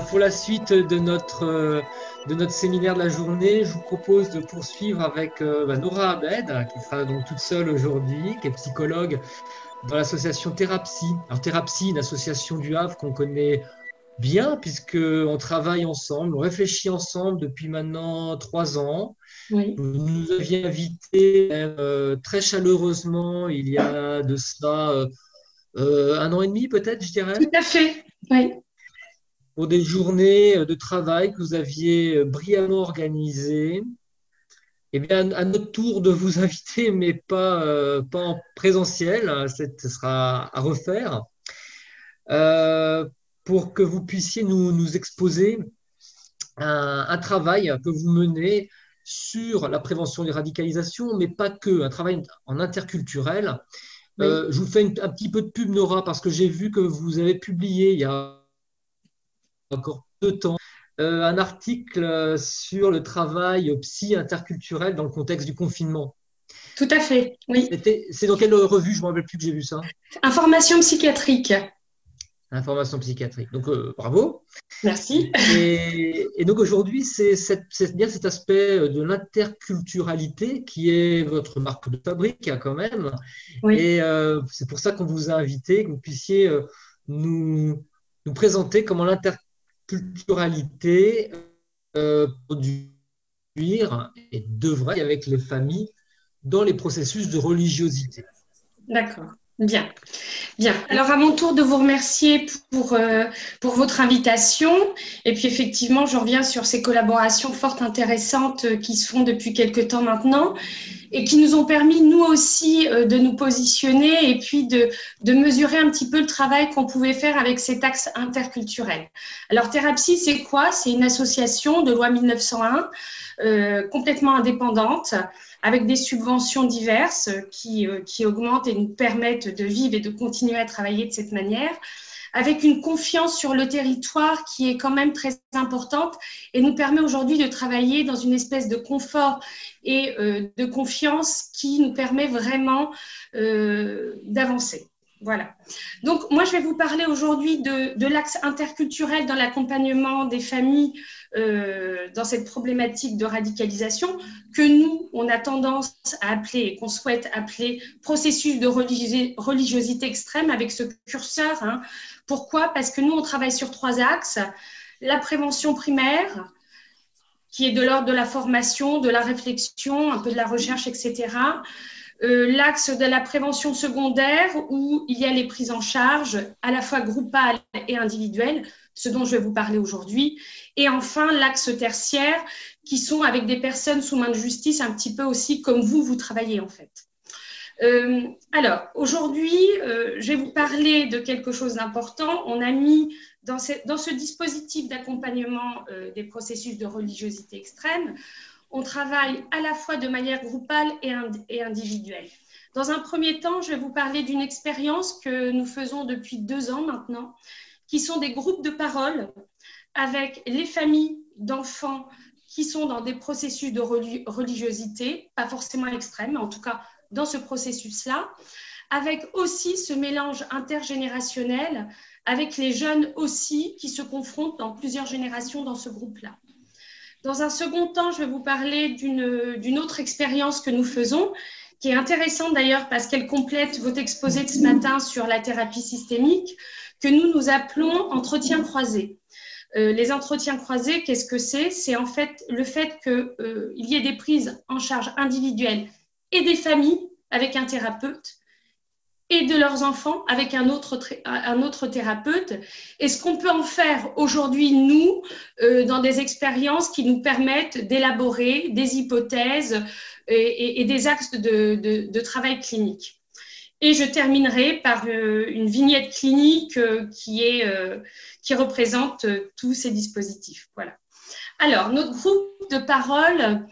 pour la suite de notre séminaire de la journée, je vous propose de poursuivre avec Nora Abed, qui sera donc toute seule aujourd'hui, qui est psychologue dans l'association Thérapsy. Alors Thérapsy, une association du Havre qu'on connaît bien, puisqu'on travaille ensemble, on réfléchit ensemble depuis maintenant 3 ans. Oui, Vous nous aviez invités très chaleureusement il y a de cela 1 an et demi peut-être, je dirais, tout à fait. Oui, pour des journées de travail que vous aviez brillamment organisées. Eh bien, à notre tour de vous inviter, mais pas en présentiel, hein, ce sera à refaire, euh, pour que vous puissiez nous exposer un travail que vous menez sur la prévention des radicalisations, mais pas que, un travail en interculturel. oui. Je vous fais un petit peu de pub, Nora, parce que j'ai vu que vous avez publié il y a encore peu de temps un article sur le travail psy interculturel dans le contexte du confinement. Tout à fait. Oui. C'est dans quelle revue? Je ne me rappelle plus que j'ai vu ça. Information psychiatrique. Information psychiatrique. Donc, bravo. Merci. Et donc aujourd'hui, c'est bien cet aspect de l'interculturalité qui est votre marque de fabrique, hein, quand même. Oui. Et c'est pour ça qu'on vous a invité, que vous puissiez nous, nous présenter comment l'interculturalité produire et devrait avec les familles dans les processus de religiosité. D'accord. Bien. Bien. Alors, à mon tour de vous remercier pour votre invitation. Et puis, effectivement, je reviens sur ces collaborations fort intéressantes qui se font depuis quelques temps maintenant et qui nous ont permis, nous aussi, de nous positionner et puis de mesurer un petit peu le travail qu'on pouvait faire avec cet axe interculturel. Alors, Thérapsy, c'est quoi? C'est une association de loi 1901, complètement indépendante, avec des subventions diverses qui augmentent et nous permettent de vivre et de continuer à travailler de cette manière, avec une confiance sur le territoire qui est quand même très importante et nous permet aujourd'hui de travailler dans une espèce de confort et de confiance qui nous permet vraiment d'avancer. Voilà. Donc, moi, je vais vous parler aujourd'hui de l'axe interculturel dans l'accompagnement des familles dans cette problématique de radicalisation que nous, on a tendance à appeler et qu'on souhaite appeler processus de religiosité extrême avec ce curseur. Hein. Pourquoi? Parce que nous, on travaille sur 3 axes. La prévention primaire, qui est de l'ordre de la formation, de la réflexion, un peu de la recherche, etc. L'axe de la prévention secondaire, où il y a les prises en charge à la fois groupales et individuelles, ce dont je vais vous parler aujourd'hui. Et enfin, l'axe tertiaire, qui sont avec des personnes sous main de justice, un petit peu aussi comme vous travaillez en fait. Alors, aujourd'hui, je vais vous parler de quelque chose d'important. On a mis dans ce dispositif d'accompagnement des processus de religiosité extrême, on travaille à la fois de manière groupale et individuelle. Dans un premier temps, je vais vous parler d'une expérience que nous faisons depuis 2 ans maintenant, qui sont des groupes de parole avec les familles d'enfants qui sont dans des processus de religiosité, pas forcément extrêmes, mais en tout cas dans ce processus-là, avec aussi ce mélange intergénérationnel, avec les jeunes aussi qui se confrontent dans plusieurs générations dans ce groupe-là. Dans un second temps, je vais vous parler d'une autre expérience que nous faisons, qui est intéressante d'ailleurs parce qu'elle complète votre exposé de ce matin sur la thérapie systémique, que nous appelons entretien croisé. Les entretiens croisés, qu'est-ce que c'est? C'est en fait le fait qu'il y ait des prises en charge individuelles et des familles avec un thérapeute et de leurs enfants avec un autre thérapeute. Et ce qu'on peut en faire aujourd'hui, nous, dans des expériences qui nous permettent d'élaborer des hypothèses et des axes de travail clinique. Et je terminerai par une vignette clinique qui représente tous ces dispositifs. Voilà. Alors, notre groupe de parole,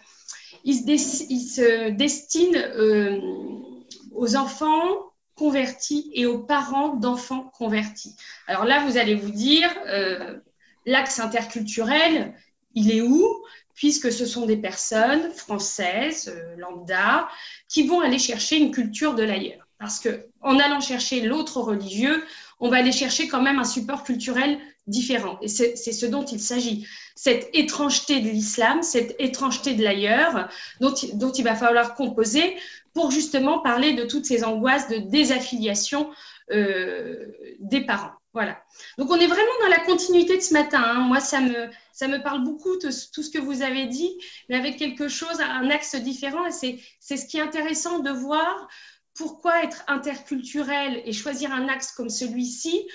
il se destine aux enfants convertis et aux parents d'enfants convertis. Alors là, vous allez vous dire, l'axe interculturel, il est où? Puisque ce sont des personnes françaises, lambda, qui vont aller chercher une culture de l'ailleurs. Parce qu'en allant chercher l'autre religieux, on va aller chercher quand même un support culturel différents. Et c'est ce dont il s'agit. Cette étrangeté de l'islam, cette étrangeté de l'ailleurs, dont il va falloir composer pour justement parler de toutes ces angoisses de désaffiliation des parents. Voilà. Donc, on est vraiment dans la continuité de ce matin. Hein. Moi, ça me parle beaucoup, tout ce que vous avez dit, mais avec quelque chose, un axe différent. Et c'est ce qui est intéressant de voir pourquoi être interculturel et choisir un axe comme celui-ci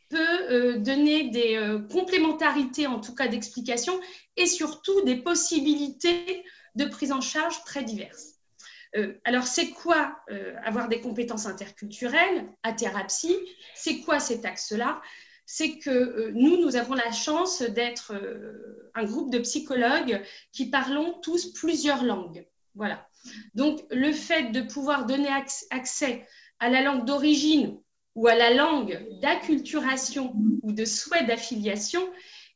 peut donner des complémentarités, en tout cas d'explication, et surtout des possibilités de prise en charge très diverses. Alors, c'est quoi avoir des compétences interculturelles à Thérapsie? C'est quoi cet axe-là? C'est que nous avons la chance d'être un groupe de psychologues qui parlons tous plusieurs langues. Voilà. Donc, le fait de pouvoir donner accès à la langue d'origine ou à la langue d'acculturation ou de souhait d'affiliation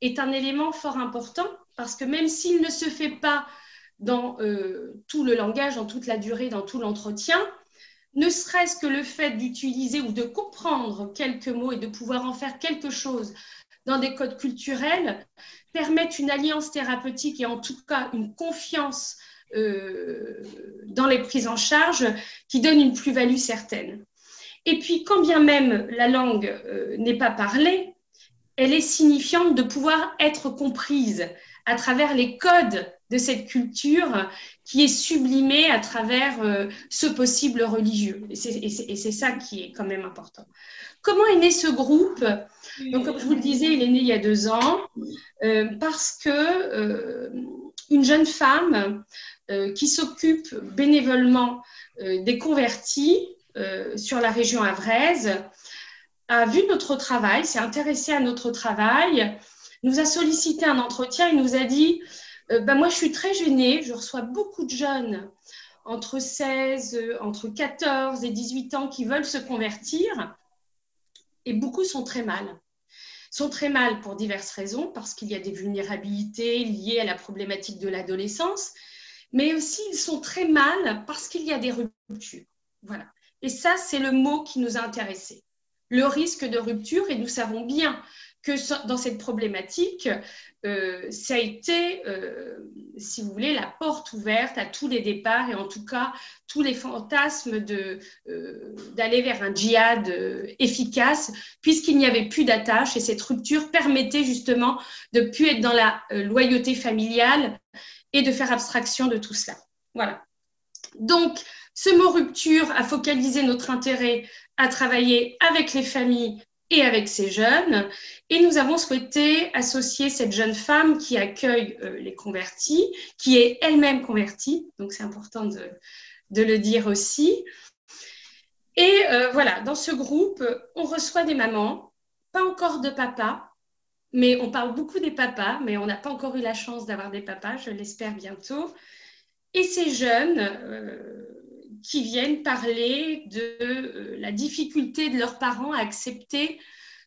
est un élément fort important parce que même s'il ne se fait pas dans tout le langage, dans toute la durée, dans tout l'entretien, ne serait-ce que le fait d'utiliser ou de comprendre quelques mots et de pouvoir en faire quelque chose dans des codes culturels permettent une alliance thérapeutique et en tout cas une confiance dans les prises en charge qui donne une plus-value certaine. Et puis, quand bien même la langue n'est pas parlée, elle est signifiante de pouvoir être comprise à travers les codes de cette culture qui est sublimée à travers ce possible religieux. Et c'est ça qui est quand même important. Comment est né ce groupe? Donc, comme je vous le disais, il est né il y a 2 ans parce que une jeune femme qui s'occupe bénévolement des convertis sur la région havraise a vu notre travail, s'est intéressée à notre travail, nous a sollicité un entretien et nous a dit moi je suis très gênée, je reçois beaucoup de jeunes entre 14 et 18 ans qui veulent se convertir et beaucoup sont très mal. Sont très mal pour diverses raisons, parce qu'il y a des vulnérabilités liées à la problématique de l'adolescence, mais aussi ils sont très mal parce qu'il y a des ruptures. Voilà. Et ça, c'est le mot qui nous a intéressés. Le risque de rupture, et nous savons bien que dans cette problématique, ça a été, si vous voulez, la porte ouverte à tous les départs et en tout cas tous les fantasmes d'aller vers un djihad efficace puisqu'il n'y avait plus d'attache et cette rupture permettait justement de ne plus être dans la loyauté familiale et de faire abstraction de tout cela. Voilà. Donc, ce mot rupture a focalisé notre intérêt à travailler avec les familles et avec ces jeunes. Et nous avons souhaité associer cette jeune femme qui accueille les convertis, qui est elle-même convertie, donc c'est important de le dire aussi. Et voilà, dans ce groupe, on reçoit des mamans, pas encore de papas, mais on parle beaucoup des papas, mais on n'a pas encore eu la chance d'avoir des papas, je l'espère bientôt. Et ces jeunes qui viennent parler de la difficulté de leurs parents à accepter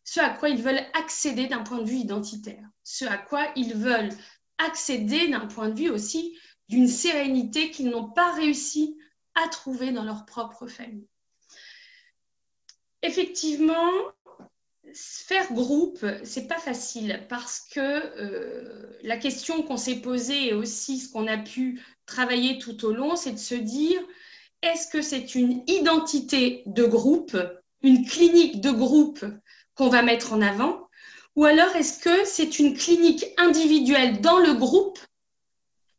ce à quoi ils veulent accéder d'un point de vue identitaire, ce à quoi ils veulent accéder d'un point de vue aussi d'une sérénité qu'ils n'ont pas réussi à trouver dans leur propre famille. Effectivement, faire groupe, c'est pas facile parce que la question qu'on s'est posée et aussi ce qu'on a pu travailler tout au long, c'est de se dire est-ce que c'est une identité de groupe, une clinique de groupe qu'on va mettre en avant, ou alors est-ce que c'est une clinique individuelle dans le groupe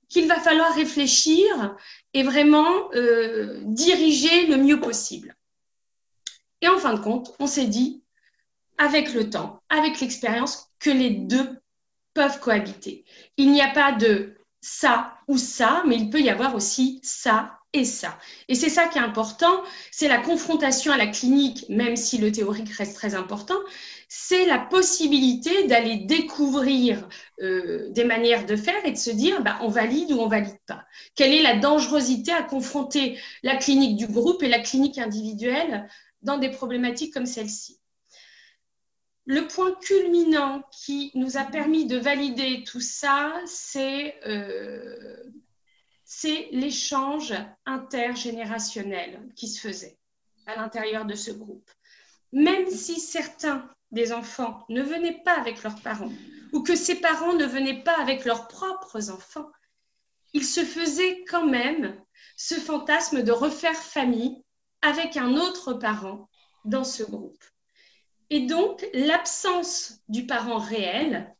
qu'il va falloir réfléchir et vraiment diriger le mieux possible. Et en fin de compte, on s'est dit, avec le temps, avec l'expérience, que les deux peuvent cohabiter. Il n'y a pas de ça ou ça, mais il peut y avoir aussi ça et ça. Et c'est ça qui est important, c'est la confrontation à la clinique, même si le théorique reste très important, c'est la possibilité d'aller découvrir des manières de faire et de se dire on valide ou on valide pas. Quelle est la dangerosité à confronter la clinique du groupe et la clinique individuelle dans des problématiques comme celle-ci. Le point culminant qui nous a permis de valider tout ça, c'est l'échange intergénérationnel qui se faisait à l'intérieur de ce groupe. Même si certains des enfants ne venaient pas avec leurs parents, ou que ces parents ne venaient pas avec leurs propres enfants, il se faisait quand même ce fantasme de refaire famille avec un autre parent dans ce groupe. Et donc, l'absence du parent réel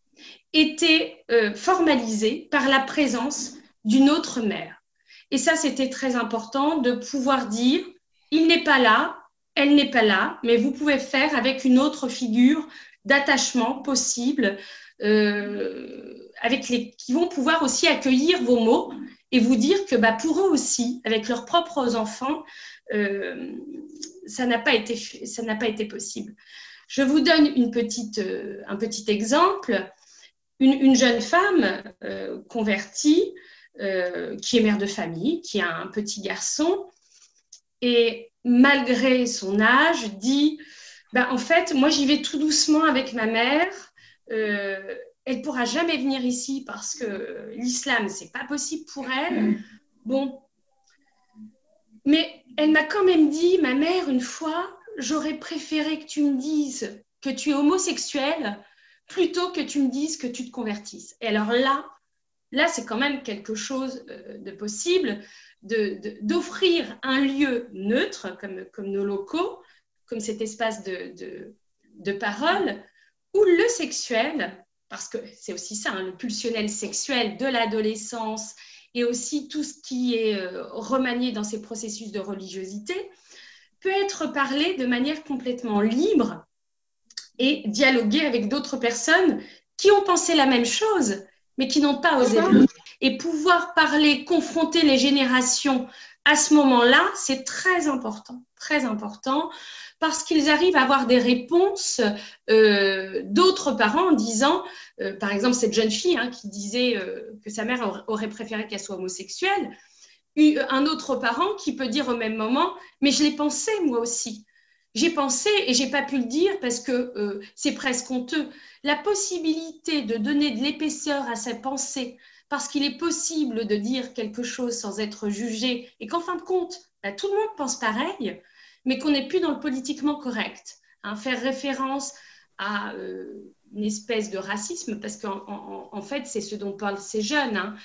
était formalisée par la présence d'une autre mère. Et ça, c'était très important de pouvoir dire, il n'est pas là, elle n'est pas là, mais vous pouvez faire avec une autre figure d'attachement possible, qui vont pouvoir aussi accueillir vos mots et vous dire que pour eux aussi, avec leurs propres enfants, ça n'a pas été possible. Je vous donne un petit exemple. Une jeune femme convertie, qui est mère de famille, qui a un petit garçon, et malgré son âge, dit en fait, moi j'y vais tout doucement avec ma mère, elle ne pourra jamais venir ici parce que l'islam, ce n'est pas possible pour elle. Bon, mais elle m'a quand même dit, ma mère, une fois, j'aurais préféré que tu me dises que tu es homosexuel plutôt que tu me dises que tu te convertisses. Et alors là c'est quand même quelque chose de possible, d'offrir un lieu neutre, comme nos locaux, comme cet espace de parole, où le sexuel, parce que c'est aussi ça, le pulsionnel sexuel de l'adolescence, et aussi tout ce qui est remanié dans ces processus de religiosité, peut être parlé de manière complètement libre et dialoguer avec d'autres personnes qui ont pensé la même chose, mais qui n'ont pas osé le dire. Et pouvoir parler, confronter les générations à ce moment-là, c'est très important, parce qu'ils arrivent à avoir des réponses d'autres parents en disant, par exemple, cette jeune fille qui disait que sa mère aurait préféré qu'elle soit homosexuelle, un autre parent qui peut dire au même moment, mais je l'ai pensé moi aussi. J'ai pensé et je n'ai pas pu le dire parce que c'est presque honteux. La possibilité de donner de l'épaisseur à sa pensée, parce qu'il est possible de dire quelque chose sans être jugé et qu'en fin de compte, tout le monde pense pareil, mais qu'on n'est plus dans le politiquement correct. Faire référence à une espèce de racisme, parce qu'en fait, c'est ce dont parlent ces jeunes.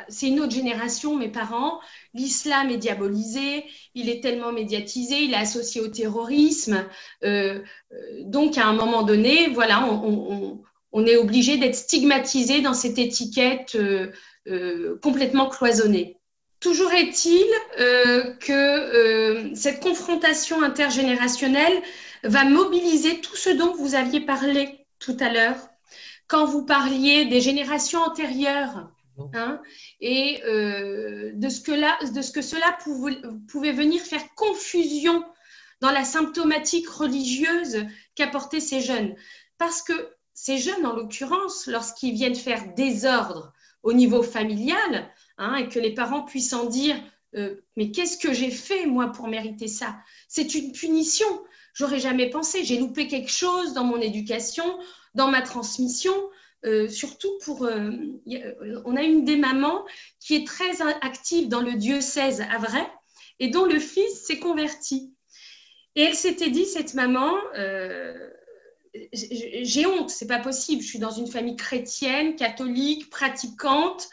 C'est une autre génération, mes parents, l'islam est diabolisé, il est tellement médiatisé, il est associé au terrorisme. Donc, à un moment donné, voilà, on est obligé d'être stigmatisé dans cette étiquette complètement cloisonnée. Toujours est-il que cette confrontation intergénérationnelle va mobiliser tout ce dont vous aviez parlé tout à l'heure, quand vous parliez des générations antérieures et de ce que cela pouvait venir faire confusion dans la symptomatique religieuse qu'apportaient ces jeunes. Parce que ces jeunes, en l'occurrence, lorsqu'ils viennent faire désordre au niveau familial, et que les parents puissent en dire mais qu'est-ce que j'ai fait moi pour mériter ça? C'est une punition. J'aurais jamais pensé. J'ai loupé quelque chose dans mon éducation, dans ma transmission. Surtout on a une des mamans qui est très active dans le diocèse à Havrais et dont le fils s'est converti. Et elle s'était dit, cette maman, j'ai honte, c'est pas possible. Je suis dans une famille chrétienne, catholique, pratiquante.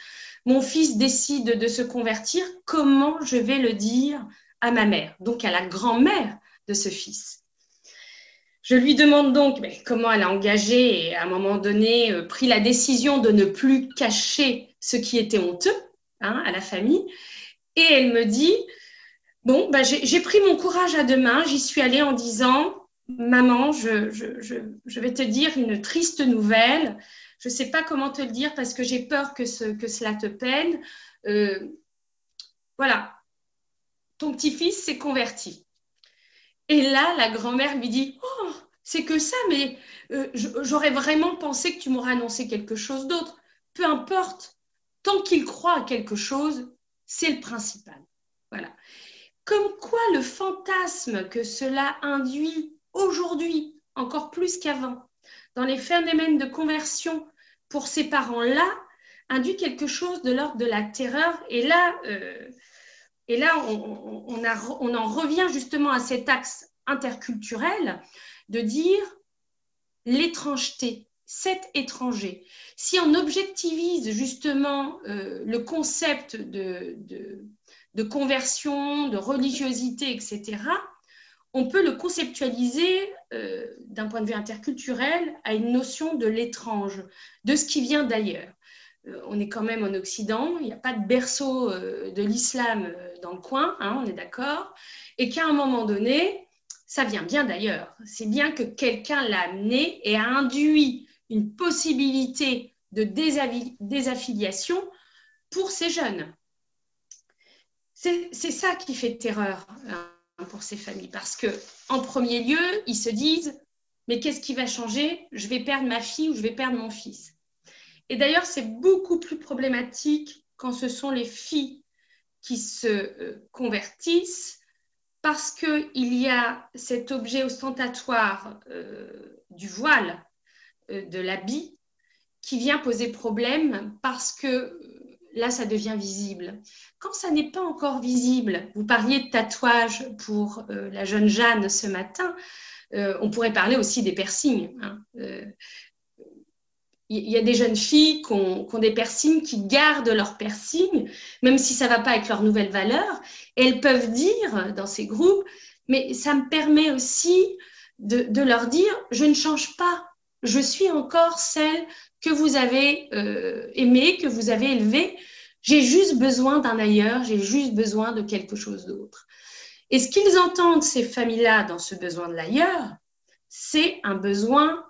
Mon fils décide de se convertir. Comment je vais le dire à ma mère, donc à la grand-mère de ce fils? Je lui demande donc comment elle a engagé et à un moment donné pris la décision de ne plus cacher ce qui était honteux à la famille. Et elle me dit, j'ai pris mon courage à deux mains, j'y suis allée en disant, maman, je vais te dire une triste nouvelle. Je ne sais pas comment te le dire parce que j'ai peur que cela te peine. Voilà, ton petit-fils s'est converti. Et là, la grand-mère lui dit, oh, c'est que ça, mais j'aurais vraiment pensé que tu m'aurais annoncé quelque chose d'autre. Peu importe, tant qu'il croit à quelque chose, c'est le principal. Voilà. Comme quoi le fantasme que cela induit aujourd'hui, encore plus qu'avant, dans les phénomènes de conversion pour ces parents-là, induit quelque chose de l'ordre de la terreur. Et là, on en revient justement à cet axe interculturel de dire l'étrangeté, cet étranger. Si on objectivise justement le concept de conversion, de religiosité, etc., on peut le conceptualiser d'un point de vue interculturel à une notion de l'étrange, de ce qui vient d'ailleurs. On est quand même en Occident, il n'y a pas de berceau de l'islam dans le coin, hein, on est d'accord, et qu'à un moment donné, ça vient bien d'ailleurs. C'est bien que quelqu'un l'a amené et a induit une possibilité de désaffiliation pour ces jeunes. C'est ça qui fait terreur pour ces familles, parce qu'en premier lieu, ils se disent « mais qu'est-ce qui va changer? Je vais perdre ma fille ou je vais perdre mon fils ». Et d'ailleurs, c'est beaucoup plus problématique quand ce sont les filles qui se convertissent, parce qu'il y a cet objet ostentatoire du voile, de l'habit, qui vient poser problème parce que là, ça devient visible. Quand ça n'est pas encore visible, vous parliez de tatouage pour la jeune Jeanne ce matin, on pourrait parler aussi des piercings. Hein. Il y a des jeunes filles qui ont des piercings, qui gardent leurs piercings, même si ça ne va pas avec leurs nouvelles valeurs. Et elles peuvent dire dans ces groupes, mais ça me permet aussi de leur dire, je ne change pas, je suis encore celle que vous avez aimée, que vous avez élevée. J'ai juste besoin d'un ailleurs, j'ai juste besoin de quelque chose d'autre. Et ce qu'ils entendent, ces familles-là, dans ce besoin de l'ailleurs, c'est un besoin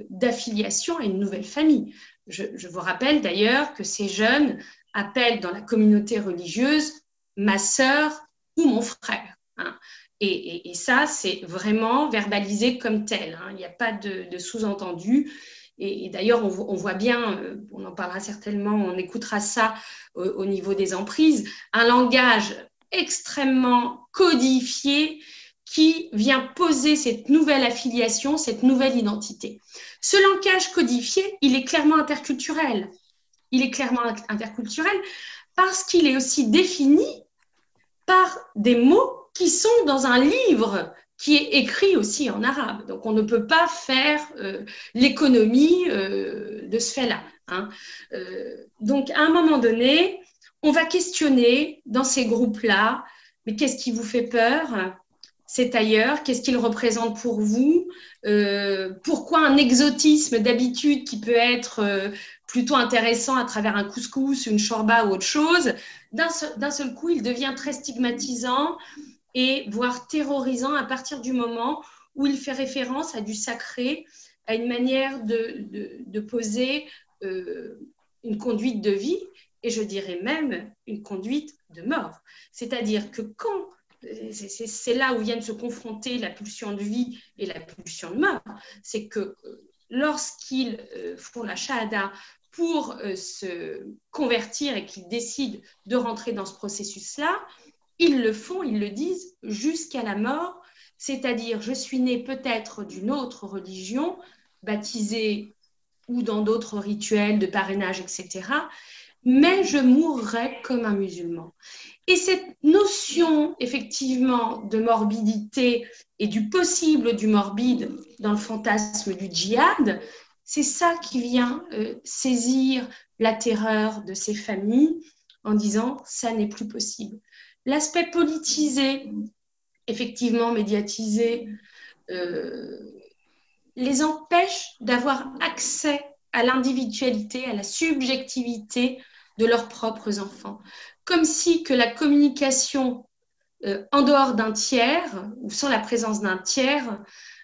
d'affiliation à une nouvelle famille. Je vous rappelle d'ailleurs que ces jeunes appellent dans la communauté religieuse ma sœur ou mon frère. Hein. Et ça, c'est vraiment verbalisé comme tel. Hein. Il n'y a pas de sous-entendu. Et d'ailleurs, on voit bien, on en parlera certainement, on écoutera ça au niveau des emprises, un langage extrêmement codifié qui vient poser cette nouvelle affiliation, cette nouvelle identité. Ce langage codifié, il est clairement interculturel. Il est clairement interculturel parce qu'il est aussi défini par des mots qui sont dans un livre qui est écrit aussi en arabe. Donc, on ne peut pas faire l'économie de ce fait-là. Hein. Donc, à un moment donné, on va questionner dans ces groupes-là, mais qu'est-ce qui vous fait peur ? C'est ailleurs, qu'est-ce qu'il représente pour vous, pourquoi un exotisme d'habitude qui peut être plutôt intéressant à travers un couscous, une shorba ou autre chose, d'un seul coup, il devient très stigmatisant et voire terrorisant à partir du moment où il fait référence à du sacré, à une manière de poser une conduite de vie, et je dirais même une conduite de mort. C'est-à-dire que quand c'est là où viennent se confronter la pulsion de vie et la pulsion de mort, c'est que lorsqu'ils font la shahada pour se convertir et qu'ils décident de rentrer dans ce processus-là, ils le font, ils le disent jusqu'à la mort, c'est-à-dire je suis né peut-être d'une autre religion, baptisée ou dans d'autres rituels de parrainage, etc., mais je mourrai comme un musulman. Et cette notion, effectivement, de morbidité et du possible du morbide dans le fantasme du djihad, c'est ça qui vient saisir la terreur de ces familles en disant « ça n'est plus possible ». L'aspect politisé, effectivement médiatisé, les empêche d'avoir accès à l'individualité, à la subjectivité de leurs propres enfants. Comme si que la communication en dehors d'un tiers ou sans la présence d'un tiers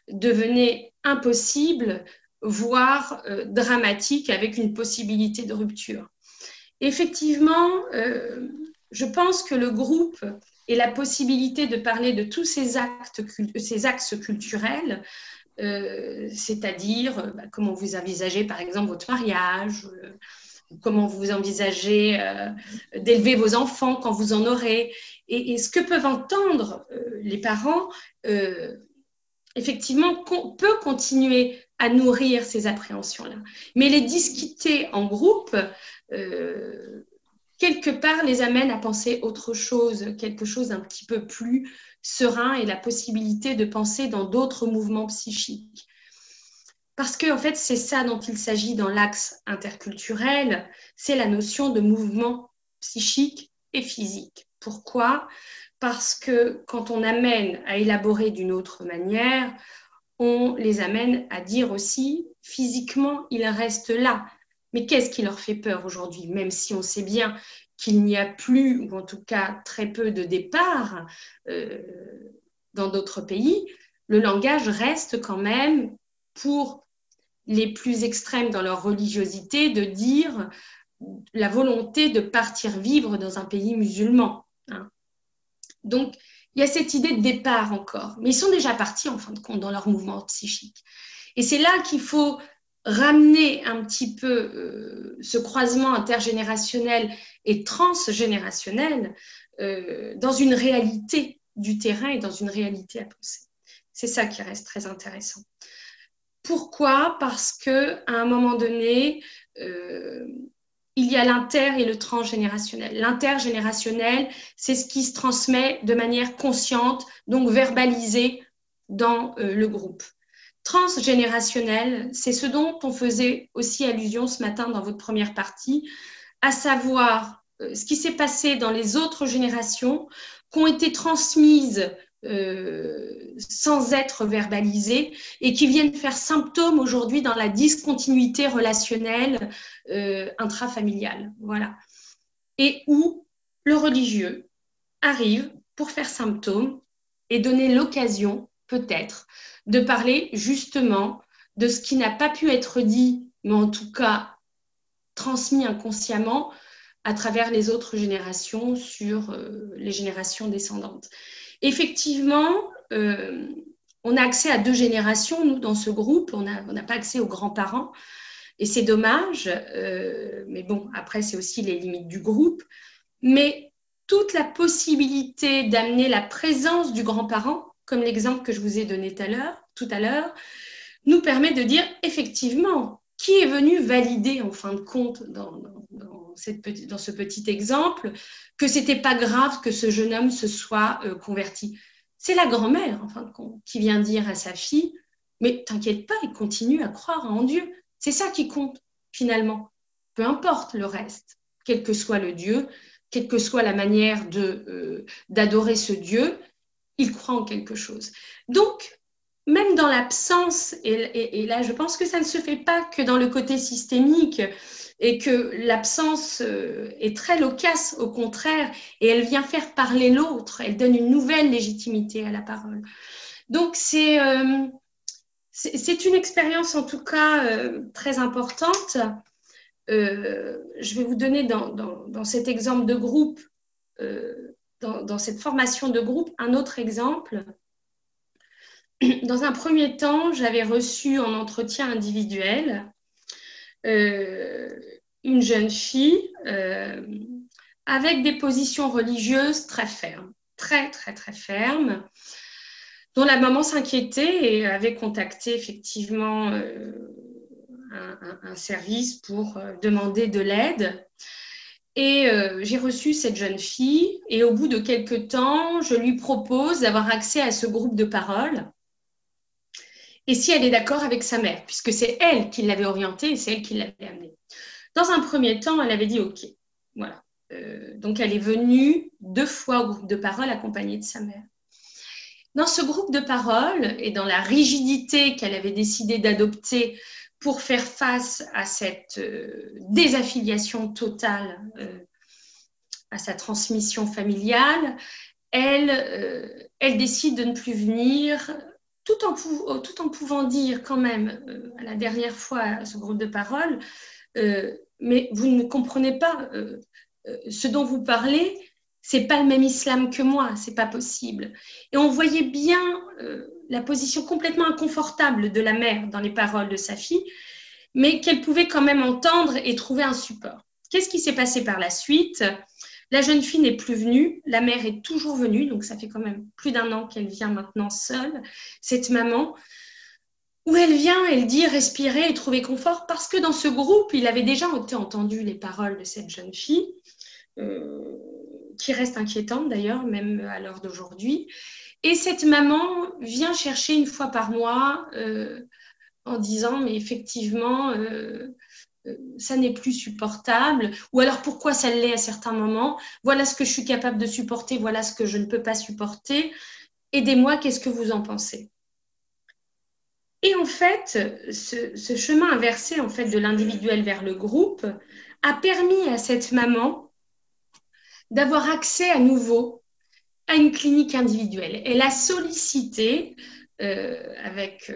devenait impossible, voire dramatique, avec une possibilité de rupture. Effectivement, je pense que le groupe et la possibilité de parler de tous ces axes culturels, c'est-à-dire comment vous envisagez par exemple votre mariage, comment vous envisagez d'élever vos enfants quand vous en aurez, et ce que peuvent entendre les parents, effectivement, peut continuer à nourrir ces appréhensions-là. Mais les discuter en groupe, quelque part, les amène à penser autre chose, quelque chose d'un petit peu plus serein et la possibilité de penser dans d'autres mouvements psychiques. Parce que, en fait, c'est ça dont il s'agit dans l'axe interculturel, c'est la notion de mouvement psychique et physique. Pourquoi? Parce que quand on amène à élaborer d'une autre manière, on les amène à dire aussi, physiquement, ils restent là. Mais qu'est-ce qui leur fait peur aujourd'hui? Même si on sait bien qu'il n'y a plus, ou en tout cas très peu de départs dans d'autres pays, le langage reste quand même, pour les plus extrêmes dans leur religiosité, de dire la volonté de partir vivre dans un pays musulman. Hein. Donc, il y a cette idée de départ encore, mais ils sont déjà partis en fin de compte dans leur mouvement psychique. Et c'est là qu'il faut ramener un petit peu ce croisement intergénérationnel et transgénérationnel dans une réalité du terrain et dans une réalité à penser. C'est ça qui reste très intéressant. Pourquoi? Parce qu'à un moment donné, il y a l'inter et le transgénérationnel. L'intergénérationnel, c'est ce qui se transmet de manière consciente, donc verbalisée dans le groupe. Transgénérationnel, c'est ce dont on faisait aussi allusion ce matin dans votre première partie, à savoir ce qui s'est passé dans les autres générations, qui ont été transmises sans être verbalisées et qui viennent faire symptôme aujourd'hui dans la discontinuité relationnelle intrafamiliale. Voilà. Et où le religieux arrive pour faire symptôme et donner l'occasion, peut-être, de parler justement de ce qui n'a pas pu être dit, mais en tout cas transmis inconsciemment à travers les autres générations sur les générations descendantes. Effectivement, on a accès à 2 générations, nous, dans ce groupe. On n'a pas accès aux grands-parents. Et c'est dommage. Mais bon, après, c'est aussi les limites du groupe. Mais toute la possibilité d'amener la présence du grand-parent, comme l'exemple que je vous ai donné tout à l'heure, nous permet de dire, effectivement, qui est venu valider, en fin de compte, dans ce petit exemple, que ce n'était pas grave que ce jeune homme se soit converti. C'est la grand-mère, en fin de compte, qui vient dire à sa fille, mais t'inquiète pas, il continue à croire en Dieu. C'est ça qui compte, finalement. Peu importe le reste, quel que soit le Dieu, quelle que soit la manière d'adorer ce Dieu, il croit en quelque chose. Donc, même dans l'absence, et là, je pense que ça ne se fait pas que dans le côté systémique, et que l'absence est très loquace, au contraire, et elle vient faire parler l'autre, elle donne une nouvelle légitimité à la parole. Donc, c'est une expérience, en tout cas, très importante. Je vais vous donner dans cet exemple de groupe, dans cette formation de groupe, un autre exemple. Dans un premier temps, j'avais reçu en entretien individuel une jeune fille avec des positions religieuses très fermes, très, très, très fermes, dont la maman s'inquiétait et avait contacté effectivement un service pour demander de l'aide. Et j'ai reçu cette jeune fille et au bout de quelques temps, je lui propose d'avoir accès à ce groupe de parole. Et si elle est d'accord avec sa mère, puisque c'est elle qui l'avait orientée et c'est elle qui l'avait amenée. Dans un premier temps, elle avait dit OK. Voilà. Donc, elle est venue 2 fois au groupe de parole accompagnée de sa mère. Dans ce groupe de parole et dans la rigidité qu'elle avait décidé d'adopter pour faire face à cette désaffiliation totale à sa transmission familiale, elle décide de ne plus venir, tout en pouvant dire quand même à la dernière fois à ce groupe de parole, mais vous ne comprenez pas ce dont vous parlez, c'est pas le même islam que moi, c'est pas possible. Et on voyait bien la position complètement inconfortable de la mère dans les paroles de sa fille, mais qu'elle pouvait quand même entendre et trouver un support. Qu'est-ce qui s'est passé par la suite? La jeune fille n'est plus venue, la mère est toujours venue, donc ça fait quand même plus d'1 an qu'elle vient maintenant seule, cette maman, où elle vient, elle dit respirer et trouver confort, parce que dans ce groupe, il avait déjà entendu les paroles de cette jeune fille, qui reste inquiétante d'ailleurs, même à l'heure d'aujourd'hui. Et cette maman vient chercher 1 fois par mois en disant mais effectivement ça n'est plus supportable, ou alors pourquoi ça l'est à certains moments, voilà ce que je suis capable de supporter, voilà ce que je ne peux pas supporter, aidez-moi, qu'est-ce que vous en pensez? Et en fait, ce chemin inversé en fait, de l'individuel vers le groupe a permis à cette maman d'avoir accès à nouveau à une clinique individuelle. Elle a sollicité avec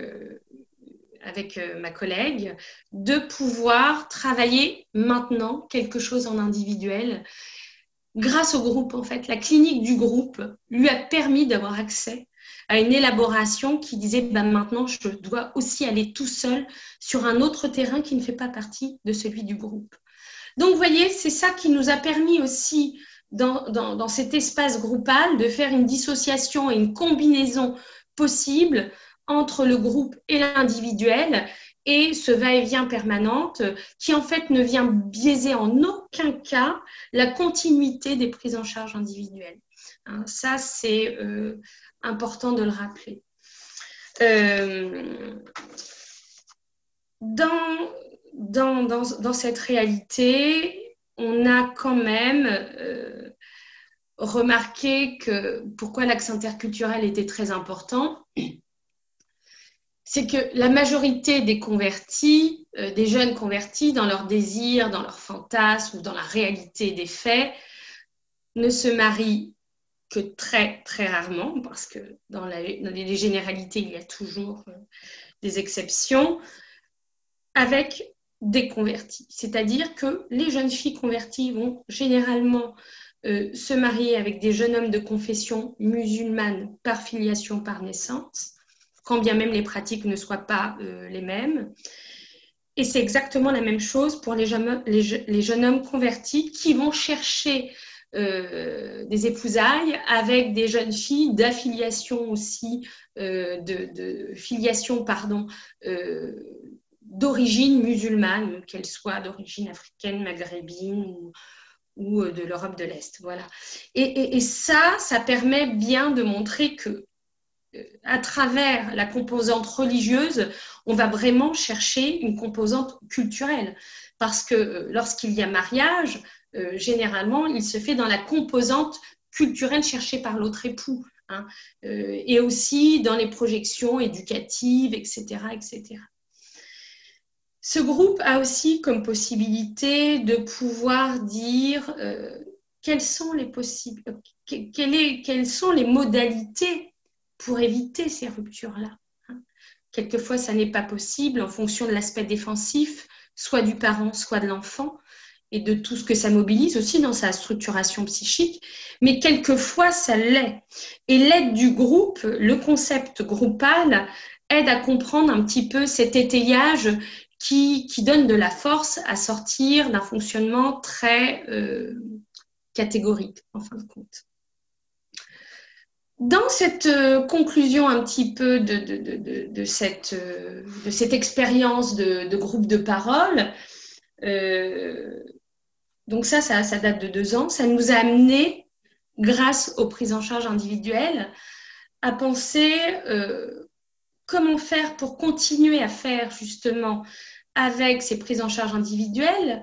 ma collègue de pouvoir travailler maintenant quelque chose en individuel. Grâce au groupe, en fait, la clinique du groupe lui a permis d'avoir accès à une élaboration qui disait ben maintenant je dois aussi aller tout seul sur un autre terrain qui ne fait pas partie de celui du groupe. Donc vous voyez, c'est ça qui nous a permis aussi dans cet espace groupal de faire une dissociation et une combinaison possible entre le groupe et l'individuel et ce va-et-vient permanente qui en fait ne vient biaiser en aucun cas la continuité des prises en charge individuelles. Ça, c'est important de le rappeler. Dans cette réalité, on a quand même remarqué que pourquoi l'axe interculturel était très important, c'est que la majorité des convertis, des jeunes convertis, dans leurs désirs, dans leurs fantasmes ou dans la réalité des faits, ne se marient que très, très rarement, parce que dans les généralités, il y a toujours des exceptions, avec des convertis. C'est-à-dire que les jeunes filles converties vont généralement se marier avec des jeunes hommes de confession musulmane par filiation, par naissance, quand bien même les pratiques ne soient pas les mêmes. Et c'est exactement la même chose pour les jeunes hommes convertis qui vont chercher des épousailles avec des jeunes filles d'affiliation aussi, de filiation, pardon, d'origine musulmane, qu'elle soit d'origine africaine, maghrébine ou de l'Europe de l'Est. Voilà. Et ça permet bien de montrer que à travers la composante religieuse, on va vraiment chercher une composante culturelle. Parce que lorsqu'il y a mariage, généralement, il se fait dans la composante culturelle cherchée par l'autre époux. Hein, et aussi dans les projections éducatives, etc., etc. Ce groupe a aussi comme possibilité de pouvoir dire quelles sont les modalités pour éviter ces ruptures-là. Quelquefois, ça n'est pas possible en fonction de l'aspect défensif, soit du parent, soit de l'enfant, et de tout ce que ça mobilise aussi dans sa structuration psychique, mais quelquefois, ça l'est. Et l'aide du groupe, le concept groupal, aide à comprendre un petit peu cet étayage qui donne de la force à sortir d'un fonctionnement très catégorique, en fin de compte. Dans cette conclusion un petit peu de cette expérience de groupe de parole, donc ça date de 2 ans, ça nous a amené, grâce aux prises en charge individuelles, à penser comment faire pour continuer à faire justement avec ces prises en charge individuelles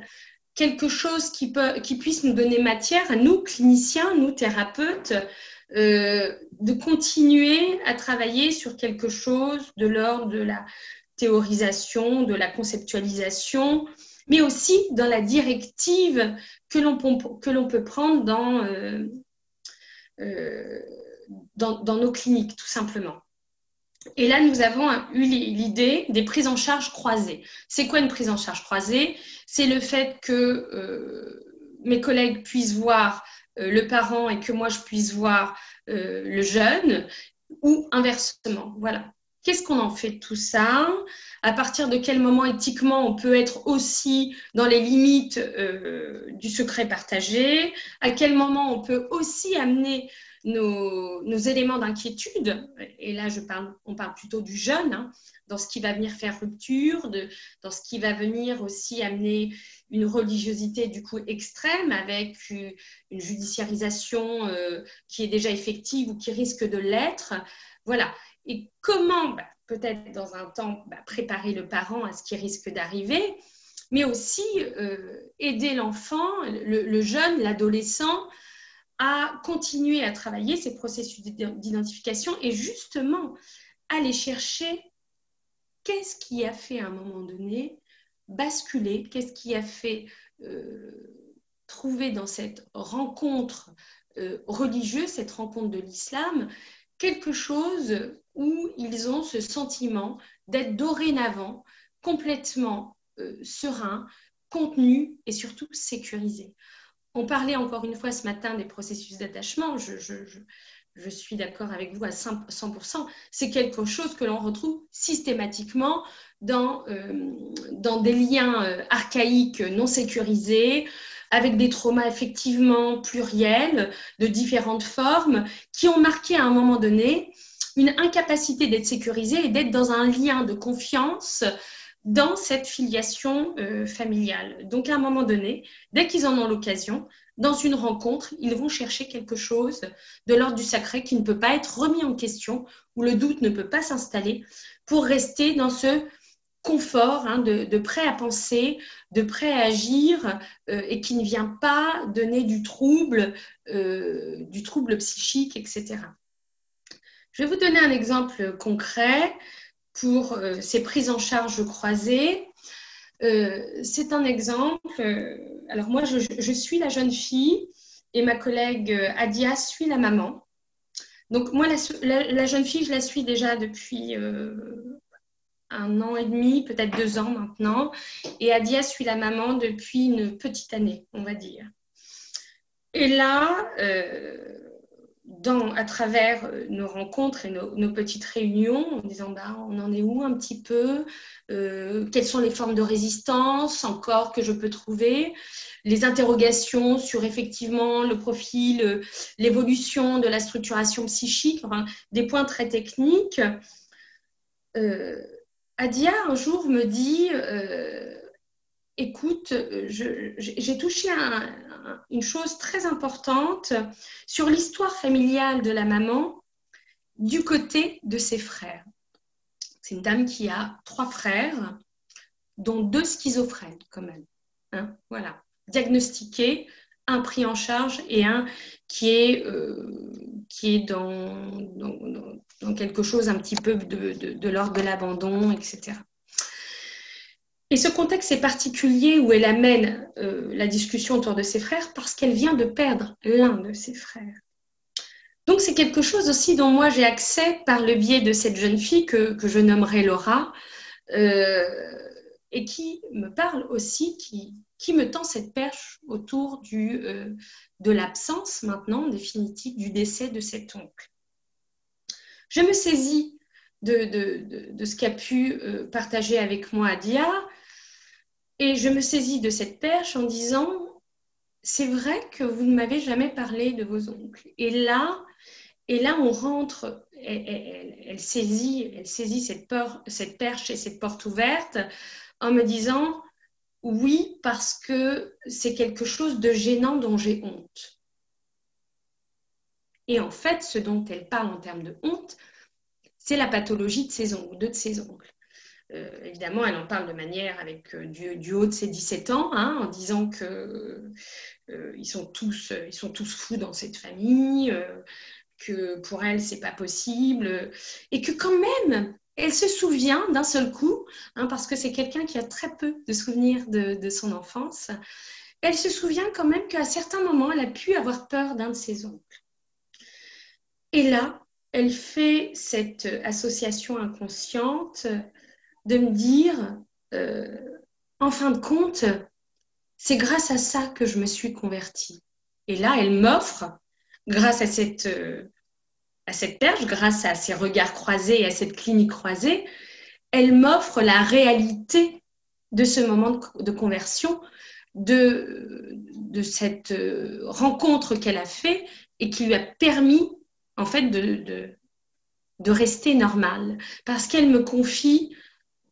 quelque chose qui puisse nous donner matière à nous, cliniciens, nous, thérapeutes, de continuer à travailler sur quelque chose de l'ordre de la théorisation, de la conceptualisation, mais aussi dans la directive que l'on peut prendre dans nos cliniques, tout simplement. Et là, nous avons eu l'idée des prises en charge croisées. C'est quoi une prise en charge croisée? C'est le fait que mes collègues puissent voir le parent et que moi, je puisse voir le jeune, ou inversement. Voilà. Qu'est-ce qu'on en fait de tout ça? À partir de quel moment éthiquement on peut être aussi dans les limites du secret partagé? À quel moment on peut aussi amener nos éléments d'inquiétude, et là on parle plutôt du jeune, hein, dans ce qui va venir faire rupture, dans ce qui va venir aussi amener une religiosité du coup extrême avec une judiciarisation qui est déjà effective ou qui risque de l'être. Voilà. Et comment, peut-être dans un temps, préparer le parent à ce qui risque d'arriver, mais aussi aider l'enfant, le jeune, l'adolescent, à continuer à travailler ces processus d'identification et justement aller chercher qu'est-ce qui a fait à un moment donné basculer, qu'est-ce qui a fait trouver dans cette rencontre religieuse, cette rencontre de l'islam, quelque chose où ils ont ce sentiment d'être dorénavant complètement serein, contenu et surtout sécurisé. On parlait encore une fois ce matin des processus d'attachement. Je suis d'accord avec vous à 100%. C'est quelque chose que l'on retrouve systématiquement dans des liens archaïques non sécurisés, avec des traumas effectivement pluriels, de différentes formes, qui ont marqué à un moment donné une incapacité d'être sécurisé et d'être dans un lien de confiance dans cette filiation familiale. Donc, à un moment donné, dès qu'ils en ont l'occasion, dans une rencontre, ils vont chercher quelque chose de l'ordre du sacré qui ne peut pas être remis en question, où le doute ne peut pas s'installer, pour rester dans ce confort de prêt à penser, de prêt à agir, et qui ne vient pas donner du trouble psychique, etc. Je vais vous donner un exemple concret pour ces prises en charge croisées. C'est un exemple. Alors moi, je suis la jeune fille et ma collègue Adia suit la maman. Donc moi, la jeune fille, je la suis déjà depuis 1 an et demi, peut-être 2 ans maintenant. Et Adia suit la maman depuis une petite année, on va dire. Et là, à travers nos rencontres et nos petites réunions, en disant on en est où un petit peu, quelles sont les formes de résistance encore que je peux trouver, les interrogations sur effectivement le profil, l'évolution de la structuration psychique, enfin, des points très techniques. Adia un jour me dit écoute, j'ai touché une chose très importante sur l'histoire familiale de la maman du côté de ses frères. C'est une dame qui a 3 frères, dont 2 schizophrènes quand même. Hein, voilà, diagnostiqués, un pris en charge et un qui est dans quelque chose un petit peu de l'ordre de l'abandon, etc. Et ce contexte est particulier où elle amène la discussion autour de ses frères parce qu'elle vient de perdre l'un de ses frères. Donc, c'est quelque chose aussi dont moi j'ai accès par le biais de cette jeune fille que je nommerai Laura et qui me parle aussi, qui me tend cette perche autour de l'absence maintenant définitive du décès de cet oncle. Je me saisis de ce qu'a pu partager avec moi Adia. Et je me saisis de cette perche en disant, c'est vrai que vous ne m'avez jamais parlé de vos oncles. Et là on rentre, elle saisit cette perche et cette porte ouverte en me disant, oui, parce que c'est quelque chose de gênant dont j'ai honte. Et en fait, ce dont elle parle en termes de honte, c'est la pathologie de ses oncles, 2 de ses oncles. Évidemment, elle en parle de manière avec du haut de ses 17 ans, hein, en disant qu'ils sont tous fous dans cette famille, que pour elle, c'est pas possible, et que quand même, elle se souvient d'un seul coup, hein, parce que c'est quelqu'un qui a très peu de souvenirs de son enfance, elle se souvient quand même qu'à certains moments, elle a pu avoir peur d'un de ses oncles. Et là, elle fait cette association inconsciente de me dire, en fin de compte, c'est grâce à ça que je me suis convertie. Et là, elle m'offre, grâce à cette perche, grâce à ces regards croisés et à cette clinique croisée, elle m'offre la réalité de ce moment de conversion, de cette rencontre qu'elle a fait et qui lui a permis, en fait, de rester normale. Parce qu'elle me confie,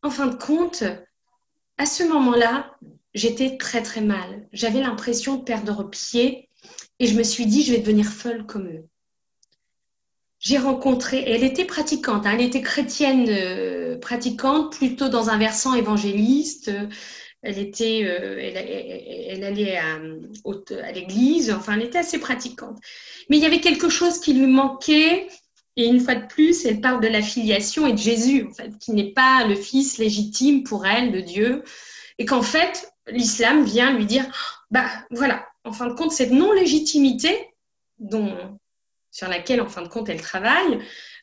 en fin de compte, à ce moment-là, j'étais très, très mal. J'avais l'impression de perdre pied et je me suis dit, je vais devenir folle comme eux. J'ai rencontré, elle était pratiquante, hein, elle était chrétienne pratiquante, plutôt dans un versant évangéliste. Elle allait à l'église, enfin, elle était assez pratiquante. Mais il y avait quelque chose qui lui manquait. Et une fois de plus, elle parle de la filiation et de Jésus, en fait, qui n'est pas le fils légitime pour elle de Dieu. Et qu'en fait, l'islam vient lui dire, bah voilà, en fin de compte, cette non-légitimité sur laquelle, en fin de compte, elle travaille,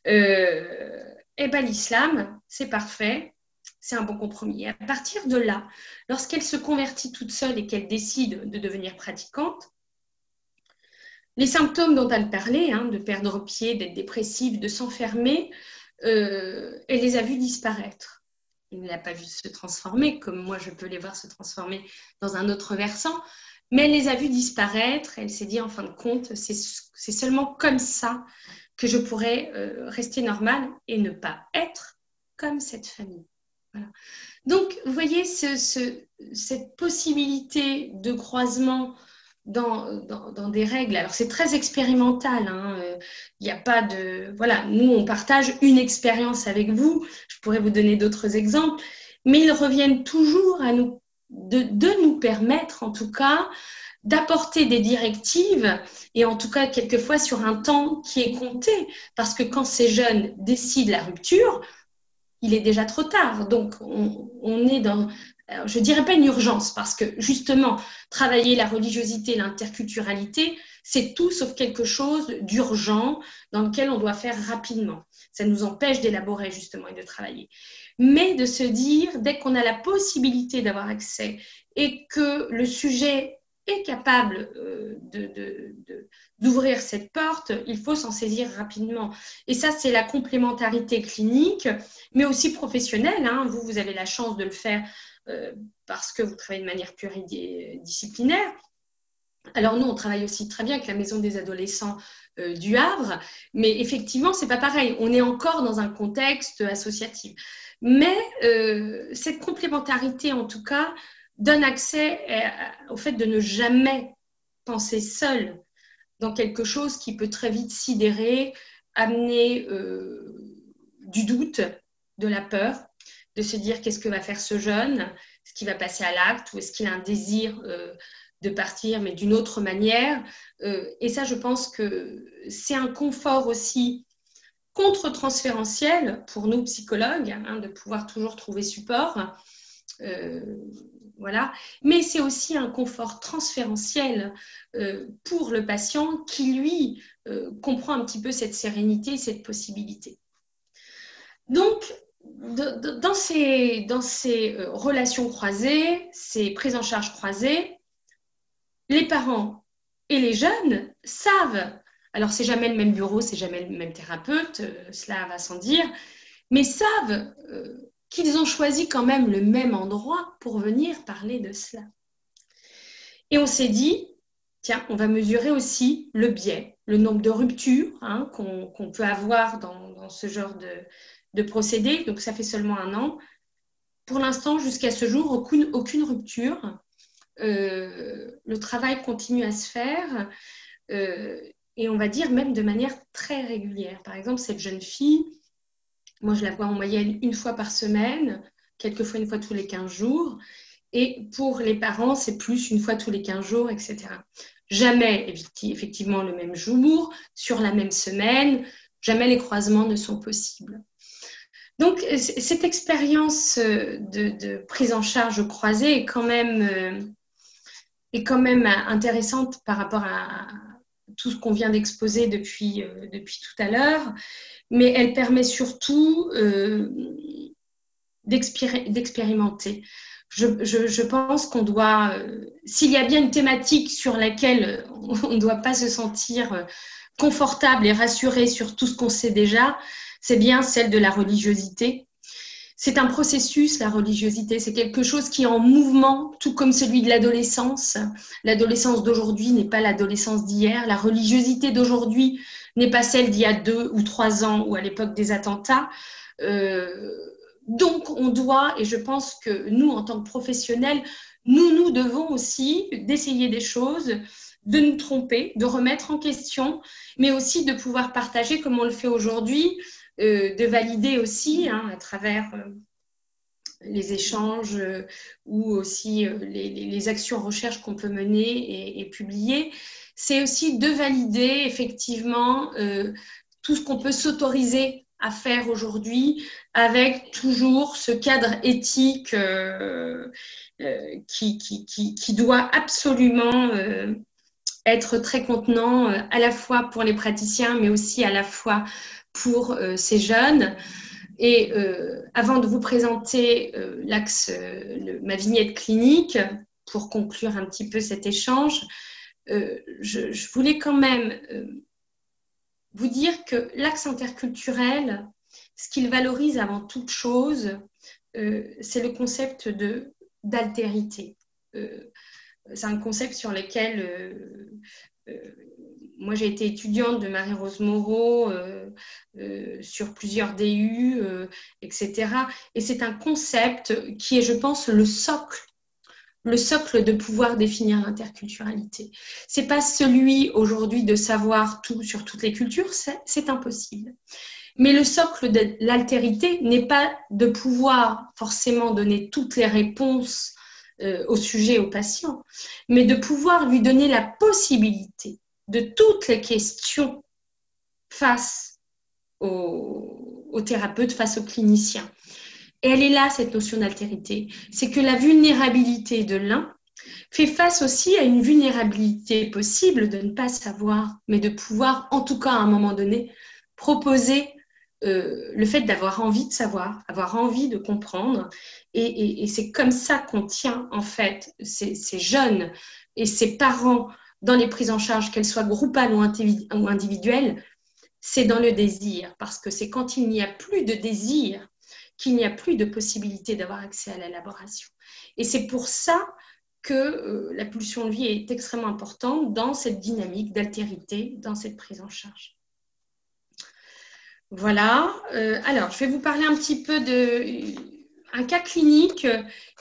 eh ben, l'islam, c'est parfait, c'est un bon compromis. Et à partir de là, lorsqu'elle se convertit toute seule et qu'elle décide de devenir pratiquante, les symptômes dont elle parlait, hein, de perdre pied, d'être dépressive, de s'enfermer, elle les a vus disparaître. Elle ne l'a pas vu se transformer, comme moi je peux les voir se transformer dans un autre versant, mais elle les a vus disparaître. Elle s'est dit, en fin de compte, c'est seulement comme ça que je pourrais rester normale et ne pas être comme cette famille. Voilà. Donc, vous voyez, cette possibilité de croisement dans des règles. Alors, c'est très expérimental. Hein. Il n'y a pas de... Voilà, nous, on partage une expérience avec vous. Je pourrais vous donner d'autres exemples. Mais ils reviennent toujours à nous, de nous permettre, en tout cas, d'apporter des directives et en tout cas, quelquefois, sur un temps qui est compté. Parce que quand ces jeunes décident la rupture, il est déjà trop tard. Donc, on est dans... Alors, je ne dirais pas une urgence, parce que justement, travailler la religiosité, l'interculturalité, c'est tout sauf quelque chose d'urgent dans lequel on doit faire rapidement. Ça nous empêche d'élaborer justement et de travailler. Mais de se dire, dès qu'on a la possibilité d'avoir accès et que le sujet est capable d'ouvrir cette porte, il faut s'en saisir rapidement. Et ça, c'est la complémentarité clinique, mais aussi professionnelle. Hein. Vous avez la chance de le faire parce que vous travaillez de manière pluridisciplinaire. Alors nous, on travaille aussi très bien avec la Maison des adolescents du Havre, mais effectivement, ce n'est pas pareil. On est encore dans un contexte associatif. Mais cette complémentarité, en tout cas, donne accès au fait de ne jamais penser seul dans quelque chose qui peut très vite sidérer, amener du doute, de la peur, de se dire qu'est-ce que va faire ce jeune, est-ce qu'il va passer à l'acte ou est-ce qu'il a un désir de partir, mais d'une autre manière. Et ça, je pense que c'est un confort aussi contre-transférentiel pour nous psychologues, hein, de pouvoir toujours trouver support. Voilà. Mais c'est aussi un confort transférentiel pour le patient qui, lui, comprend un petit peu cette sérénité, cette possibilité. Donc, dans ces relations croisées, ces prises en charge croisées, les parents et les jeunes savent, alors c'est jamais le même bureau, c'est jamais le même thérapeute, cela va sans dire, mais savent qu'ils ont choisi quand même le même endroit pour venir parler de cela. Et on s'est dit, tiens, on va mesurer aussi le biais, le nombre de ruptures hein, qu'on peut avoir dans ce genre de procédé. Donc, ça fait seulement 1 an. Pour l'instant, jusqu'à ce jour, aucune rupture. Le travail continue à se faire et on va dire même de manière très régulière. Par exemple, cette jeune fille, moi, je la vois en moyenne 1 fois par semaine, quelquefois 1 fois tous les 15 jours. Et pour les parents, c'est plus 1 fois tous les 15 jours, etc. Jamais, effectivement, le même jour, sur la même semaine, jamais les croisements ne sont possibles. Donc, cette expérience de prise en charge croisée est quand même intéressante par rapport à tout ce qu'on vient d'exposer depuis tout à l'heure, mais elle permet surtout d'expérimenter. Je pense qu'on doit, s'il y a bien une thématique sur laquelle on ne doit pas se sentir confortable et rassuré sur tout ce qu'on sait déjà, c'est bien celle de la religiosité. c'est un processus, la religiosité, c'est quelque chose qui est en mouvement, tout comme celui de l'adolescence. L'adolescence d'aujourd'hui n'est pas l'adolescence d'hier. La religiosité d'aujourd'hui n'est pas celle d'il y a 2 ou 3 ans ou à l'époque des attentats. Donc, on doit, et je pense que nous, en tant que professionnels, nous devons aussi d'essayer des choses, de nous tromper, de remettre en question, mais aussi de pouvoir partager comme on le fait aujourd'hui, de valider aussi à travers les échanges ou aussi les actions recherche qu'on peut mener et publier. C'est aussi de valider effectivement tout ce qu'on peut s'autoriser à faire aujourd'hui avec toujours ce cadre éthique qui doit absolument être très contenant à la fois pour les praticiens mais aussi à la fois pour ces jeunes. Et avant de vous présenter ma vignette clinique, pour conclure un petit peu cet échange, je voulais quand même vous dire que l'axe interculturel, ce qu'il valorise avant toute chose, c'est le concept d'altérité. C'est un concept sur lequel moi, j'ai été étudiante de Marie-Rose Moreau sur plusieurs DU, etc. Et c'est un concept qui est, je pense, le socle de pouvoir définir l'interculturalité. Ce n'est pas celui aujourd'hui de savoir tout sur toutes les cultures, c'est impossible. Mais le socle de l'altérité n'est pas de pouvoir forcément donner toutes les réponses au sujet, au patient, mais de pouvoir lui donner la possibilité de toutes les questions face au thérapeute, face au clinicien. Et elle est là, cette notion d'altérité. C'est que la vulnérabilité de l'un fait face aussi à une vulnérabilité possible de ne pas savoir, mais de pouvoir, en tout cas à un moment donné, proposer le fait d'avoir envie de savoir, avoir envie de comprendre. Et c'est comme ça qu'on tient, en fait, ces jeunes et ces parents dans les prises en charge, qu'elles soient groupales ou individuelles, c'est dans le désir. Parce que c'est quand il n'y a plus de désir qu'il n'y a plus de possibilité d'avoir accès à l'élaboration. Et c'est pour ça que la pulsion de vie est extrêmement importante dans cette dynamique d'altérité, dans cette prise en charge. Voilà. Alors, je vais vous parler un petit peu d'un cas clinique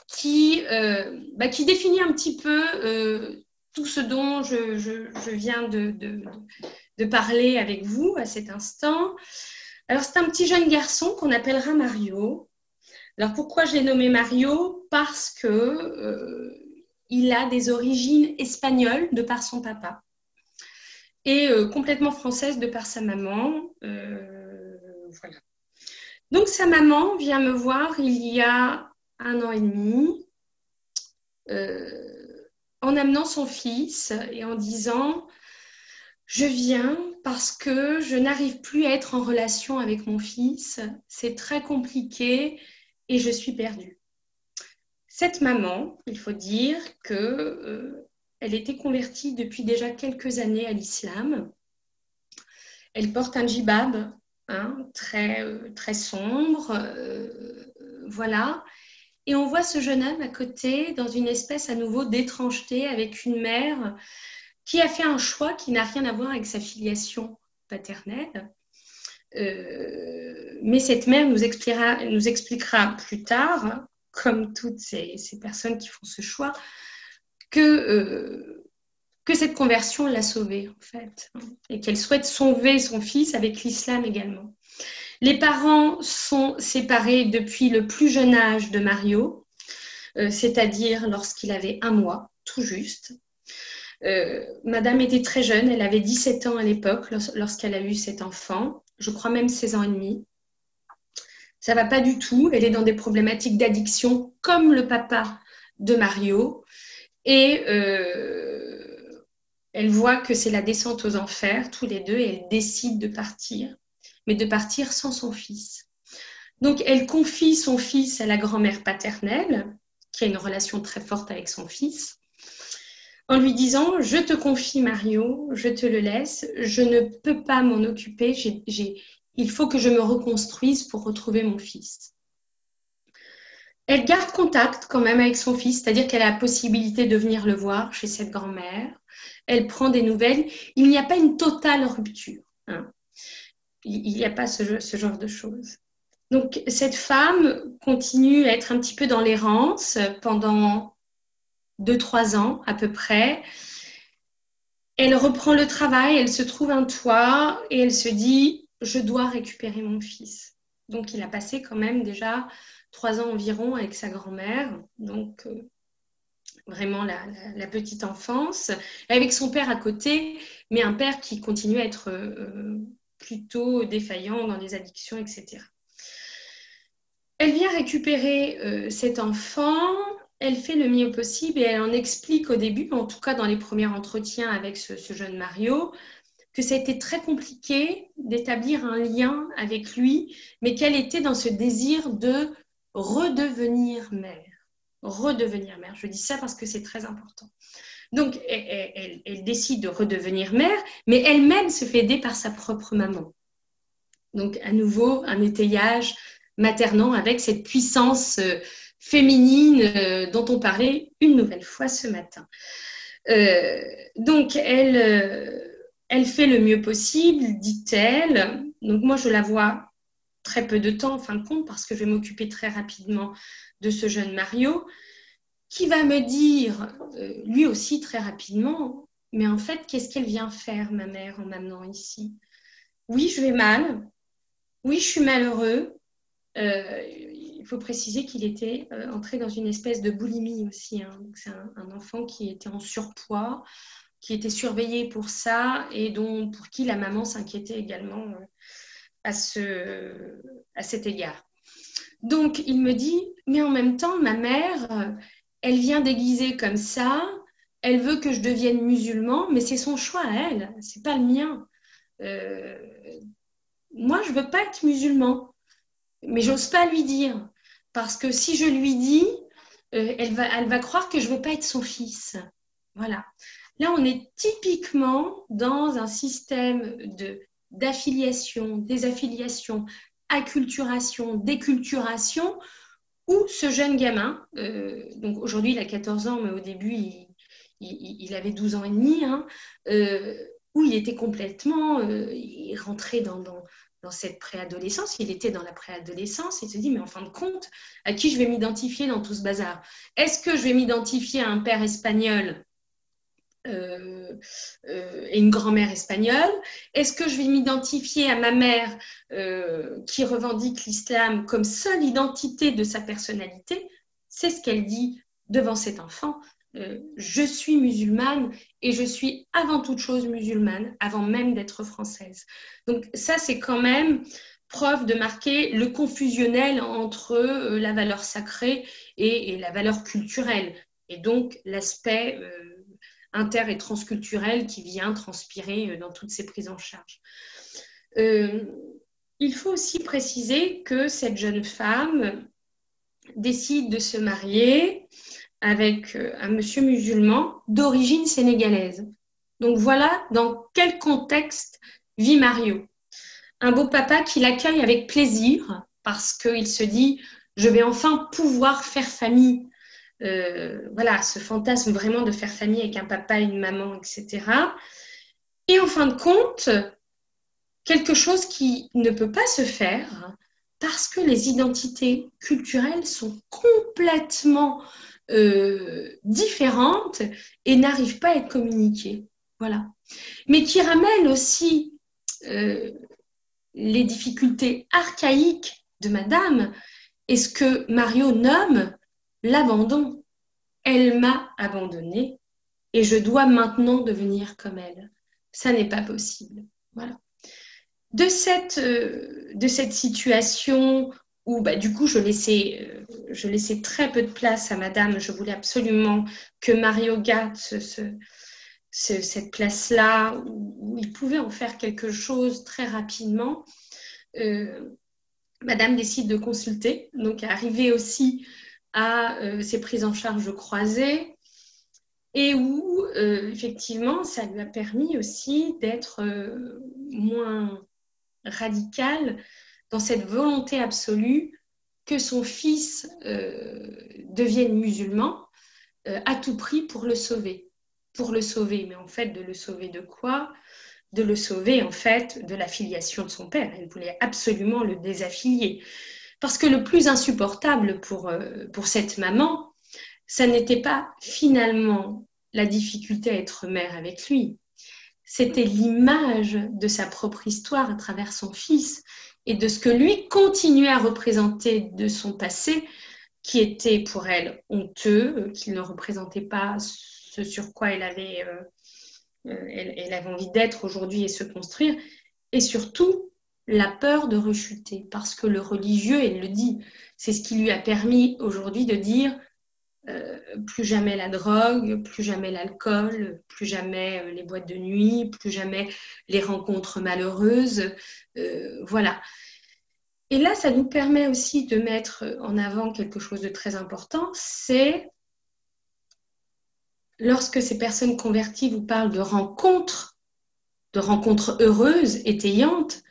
qui définit un petit peu tout ce dont je viens de parler avec vous à cet instant. Alors, c'est un petit jeune garçon qu'on appellera Mario. Alors, pourquoi je l'ai nommé Mario? Parce que il a des origines espagnoles de par son papa et complètement françaises de par sa maman. Voilà. Donc, sa maman vient me voir il y a 1 an et demi en amenant son fils et en disant « Je viens parce que je n'arrive plus à être en relation avec mon fils, c'est très compliqué et je suis perdue. » Cette maman, il faut dire qu'elle était convertie depuis déjà quelques années à l'islam. Elle porte un djibab très sombre, voilà. Et on voit ce jeune homme à côté dans une espèce à nouveau d'étrangeté avec une mère qui a fait un choix qui n'a rien à voir avec sa filiation paternelle. Mais cette mère nous expliquera plus tard, comme toutes ces personnes qui font ce choix, que cette conversion l'a sauvée, en fait, et qu'elle souhaite sauver son fils avec l'islam également. Les parents sont séparés depuis le plus jeune âge de Mario, c'est-à-dire lorsqu'il avait 1 mois, tout juste. Madame était très jeune, elle avait 17 ans à l'époque lorsqu'elle a eu cet enfant, je crois même 16 ans et demi. Ça ne va pas du tout, elle est dans des problématiques d'addiction comme le papa de Mario et elle voit que c'est la descente aux enfers tous les deux et elle décide de partir, mais de partir sans son fils. Donc elle confie son fils à la grand-mère paternelle qui a une relation très forte avec son fils, en lui disant « Je te confie Mario, je te le laisse, je ne peux pas m'en occuper, il faut que je me reconstruise pour retrouver mon fils. » Elle garde contact quand même avec son fils, c'est-à-dire qu'elle a la possibilité de venir le voir chez cette grand-mère. Elle prend des nouvelles. Il n'y a pas une totale rupture, hein. Il n'y a pas ce genre de choses. Donc, cette femme continue à être un petit peu dans l'errance pendant 2-3 ans à peu près. Elle reprend le travail, elle se trouve un toit et elle se dit, je dois récupérer mon fils. Donc, il a passé quand même déjà 3 ans environ avec sa grand-mère. Donc, vraiment la petite enfance, avec son père à côté, mais un père qui continue à être plutôt défaillant dans les addictions, etc. Elle vient récupérer cet enfant, elle fait le mieux possible et elle en explique au début, en tout cas dans les premiers entretiens avec ce jeune Mario, que ça a été très compliqué d'établir un lien avec lui, mais qu'elle était dans ce désir de redevenir mère. Redevenir mère. Je dis ça parce que c'est très important. Donc, elle décide de redevenir mère, mais elle-même se fait aider par sa propre maman. Donc, à nouveau, un étayage maternant avec cette puissance féminine dont on parlait une nouvelle fois ce matin. Donc, elle fait le mieux possible, dit-elle. Donc, moi, je la vois très peu de temps, en fin de compte, parce que je vais m'occuper très rapidement de ce jeune Mario, qui va me dire, lui aussi très rapidement, mais en fait, qu'est-ce qu'elle vient faire, ma mère, en m'amenant ici? Oui, je vais mal. Oui, je suis malheureux. Il faut préciser qu'il était entré dans une espèce de boulimie aussi, hein. C'est un enfant qui était en surpoids, qui était surveillé pour ça et pour qui la maman s'inquiétait également à cet égard. Donc, il me dit, mais en même temps, ma mère, elle vient déguisée comme ça, elle veut que je devienne musulman, mais c'est son choix à elle, c'est pas le mien. Moi, je veux pas être musulman, mais j'ose pas lui dire, parce que si je lui dis, elle va croire que je veux pas être son fils. Voilà. Là, on est typiquement dans un système d'affiliation, désaffiliation, acculturation, déculturation, où ce jeune gamin, donc aujourd'hui il a 14 ans, mais au début il avait 12 ans et demi, hein, où il était complètement, il rentrait dans cette préadolescence, il était dans la préadolescence, il se dit, mais en fin de compte, à qui je vais m'identifier dans tout ce bazar? Est-ce que je vais m'identifier à un père espagnol et une grand-mère espagnole? Est-ce que je vais m'identifier à ma mère qui revendique l'islam comme seule identité de sa personnalité? C'est ce qu'elle dit devant cet enfant. Je suis musulmane et je suis avant toute chose musulmane, avant même d'être française. Donc ça, c'est quand même preuve de marquer le confusionnel entre la valeur sacrée et la valeur culturelle, et donc l'aspect inter- et transculturel qui vient transpirer dans toutes ces prises en charge. Il faut aussi préciser que cette jeune femme décide de se marier avec un monsieur musulman d'origine sénégalaise. Donc voilà dans quel contexte vit Mario. Un beau papa qui l'accueille avec plaisir parce qu'il se dit « je vais enfin pouvoir faire famille ». Voilà, ce fantasme vraiment de faire famille avec un papa et une maman, etc. Et en fin de compte, quelque chose qui ne peut pas se faire parce que les identités culturelles sont complètement différentes et n'arrivent pas à être communiquées. Voilà. Mais qui ramène aussi les difficultés archaïques de Madame et ce que Mario nomme l'abandon. Elle m'a abandonnée et je dois maintenant devenir comme elle. Ça n'est pas possible. Voilà. De cette situation où du coup je laissais très peu de place à Madame, je voulais absolument que Mario garde cette place-là où il pouvait en faire quelque chose très rapidement. Madame décide de consulter, donc arriver aussi à ces prises en charge croisées, et où effectivement ça lui a permis aussi d'être moins radicale dans cette volonté absolue que son fils devienne musulman à tout prix pour le sauver. Pour le sauver, mais en fait, de le sauver de quoi? De le sauver, en fait, de la filiation de son père. Elle voulait absolument le désaffilier. Parce que le plus insupportable pour cette maman, ça n'était pas finalement la difficulté à être mère avec lui. C'était l'image de sa propre histoire à travers son fils et de ce que lui continuait à représenter de son passé, qui était pour elle honteux, qui ne représentait pas ce sur quoi elle avait envie d'être aujourd'hui et se construire, et surtout la peur de rechuter, parce que le religieux, elle le dit, c'est ce qui lui a permis aujourd'hui de dire plus jamais la drogue, plus jamais l'alcool, plus jamais les boîtes de nuit, plus jamais les rencontres malheureuses, voilà. Et là, ça nous permet aussi de mettre en avant quelque chose de très important, c'est lorsque ces personnes converties vous parlent de rencontres heureuses, étayantes,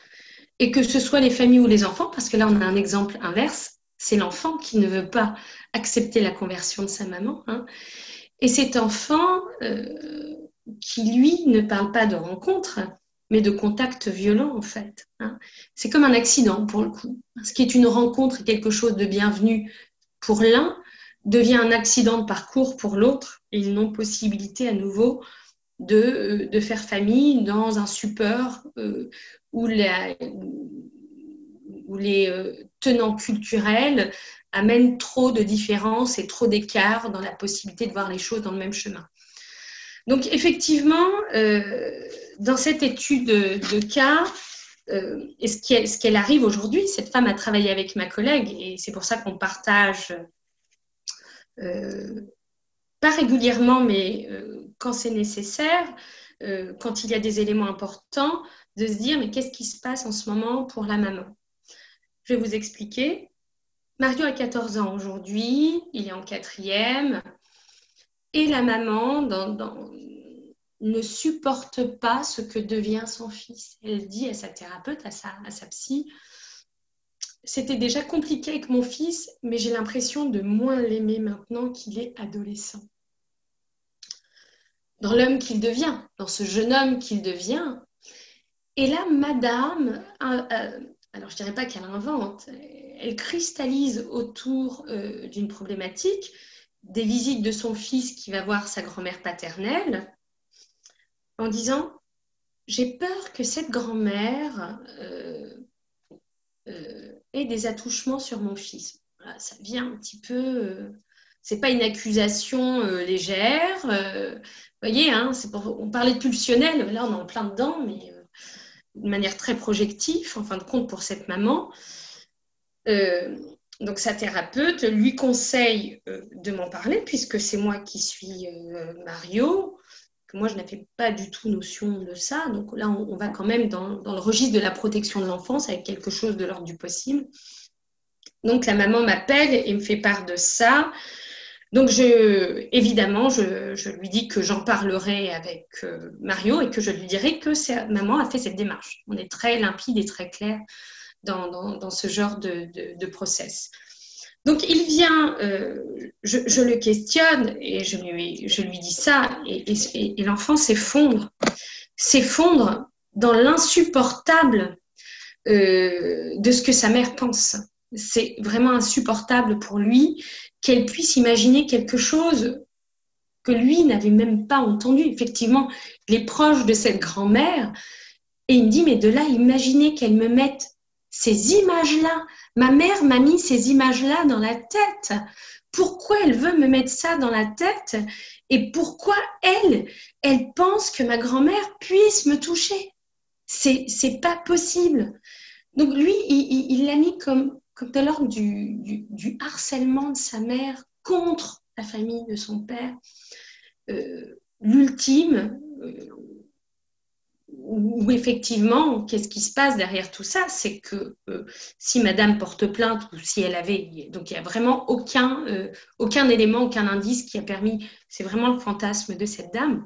et que ce soit les familles ou les enfants, parce que là, on a un exemple inverse, c'est l'enfant qui ne veut pas accepter la conversion de sa maman. Hein. Et cet enfant qui, lui, ne parle pas de rencontre, mais de contact violent, en fait. Hein. C'est comme un accident, pour le coup. Ce qui est une rencontre et quelque chose de bienvenu pour l'un, devient un accident de parcours pour l'autre, et ils n'ont possibilité à nouveau de faire famille dans un support où les tenants culturels amènent trop de différences et trop d'écarts dans la possibilité de voir les choses dans le même chemin. Donc effectivement, dans cette étude de cas, et ce qu'elle arrive aujourd'hui, cette femme a travaillé avec ma collègue, et c'est pour ça qu'on partage, pas régulièrement, mais quand c'est nécessaire, quand il y a des éléments importants, de se dire, mais qu'est-ce qui se passe en ce moment pour la maman? Je vais vous expliquer. Mario a 14 ans aujourd'hui, il est en 4e, et la maman ne supporte pas ce que devient son fils. Elle dit à sa thérapeute, à sa psy, c'était déjà compliqué avec mon fils, mais j'ai l'impression de moins l'aimer maintenant qu'il est adolescent. Dans l'homme qu'il devient, dans ce jeune homme qu'il devient. Et là, madame, alors je ne dirais pas qu'elle invente, elle cristallise autour d'une problématique, des visites de son fils qui va voir sa grand-mère paternelle, en disant, j'ai peur que cette grand-mère ait des attouchements sur mon fils. Voilà, ça vient un petit peu... c'est pas une accusation légère. Vous voyez, hein, on parlait de pulsionnel, là on est en plein dedans, mais de manière très projective, en fin de compte, pour cette maman. Donc sa thérapeute lui conseille de m'en parler, puisque c'est moi qui suis Mario, que moi je n'avais pas du tout notion de ça. Donc là, on va quand même dans le registre de la protection de l'enfance, avec quelque chose de l'ordre du possible. Donc la maman m'appelle et me fait part de ça. Donc, évidemment, je lui dis que j'en parlerai avec Mario et que je lui dirai que maman a fait cette démarche. On est très limpide et très clair dans ce genre de process. Donc, il vient, je le questionne et je lui dis ça et l'enfant s'effondre dans l'insupportable de ce que sa mère pense. C'est vraiment insupportable pour lui qu'elle puisse imaginer quelque chose que lui n'avait même pas entendu. Effectivement, il est proche de cette grand-mère et il me dit, mais de là, imaginez qu'elle me mette ces images-là. Ma mère m'a mis ces images-là dans la tête. Pourquoi elle veut me mettre ça dans la tête? Et pourquoi elle pense que ma grand-mère puisse me toucher? C'est pas possible. Donc lui, il l'a mis comme de l'ordre du harcèlement de sa mère contre la famille de son père. L'ultime, où effectivement, qu'est-ce qui se passe derrière tout ça? C'est que si madame porte plainte ou si elle avait... Donc il n'y a vraiment aucun élément, aucun indice qui a permis... C'est vraiment le fantasme de cette dame.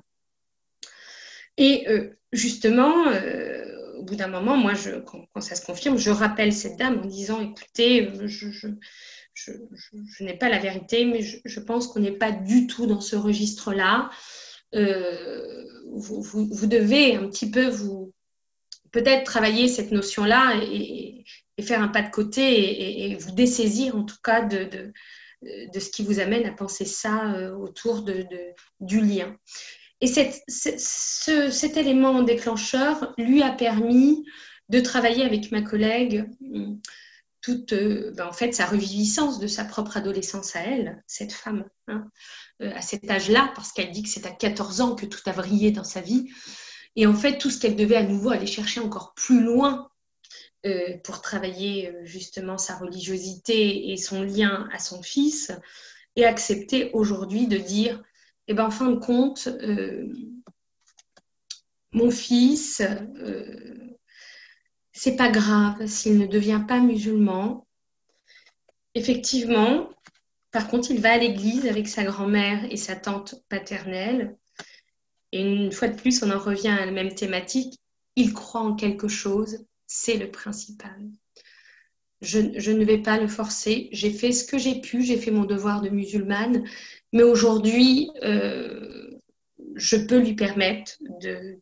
Et justement... au bout d'un moment, moi, quand ça se confirme, je rappelle cette dame en disant, écoutez, je n'ai pas la vérité, mais je pense qu'on n'est pas du tout dans ce registre-là. Vous devez un petit peu peut-être travailler cette notion-là et faire un pas de côté et vous dessaisir en tout cas de ce qui vous amène à penser ça autour du lien. Et cet élément déclencheur lui a permis de travailler avec ma collègue toute en fait, sa reviviscence de sa propre adolescence à elle, cette femme, à cet âge-là, parce qu'elle dit que c'est à 14 ans que tout a vrillé dans sa vie. Et en fait, tout ce qu'elle devait à nouveau aller chercher encore plus loin pour travailler justement sa religiosité et son lien à son fils, et accepter aujourd'hui de dire, eh ben, en fin de compte, mon fils, c'est pas grave s'il ne devient pas musulman. Effectivement, par contre, il va à l'église avec sa grand-mère et sa tante paternelle. Et une fois de plus, on en revient à la même thématique. Il croit en quelque chose, c'est le principal. Je ne vais pas le forcer. J'ai fait ce que j'ai pu, j'ai fait mon devoir de musulmane. Mais aujourd'hui, je peux lui permettre de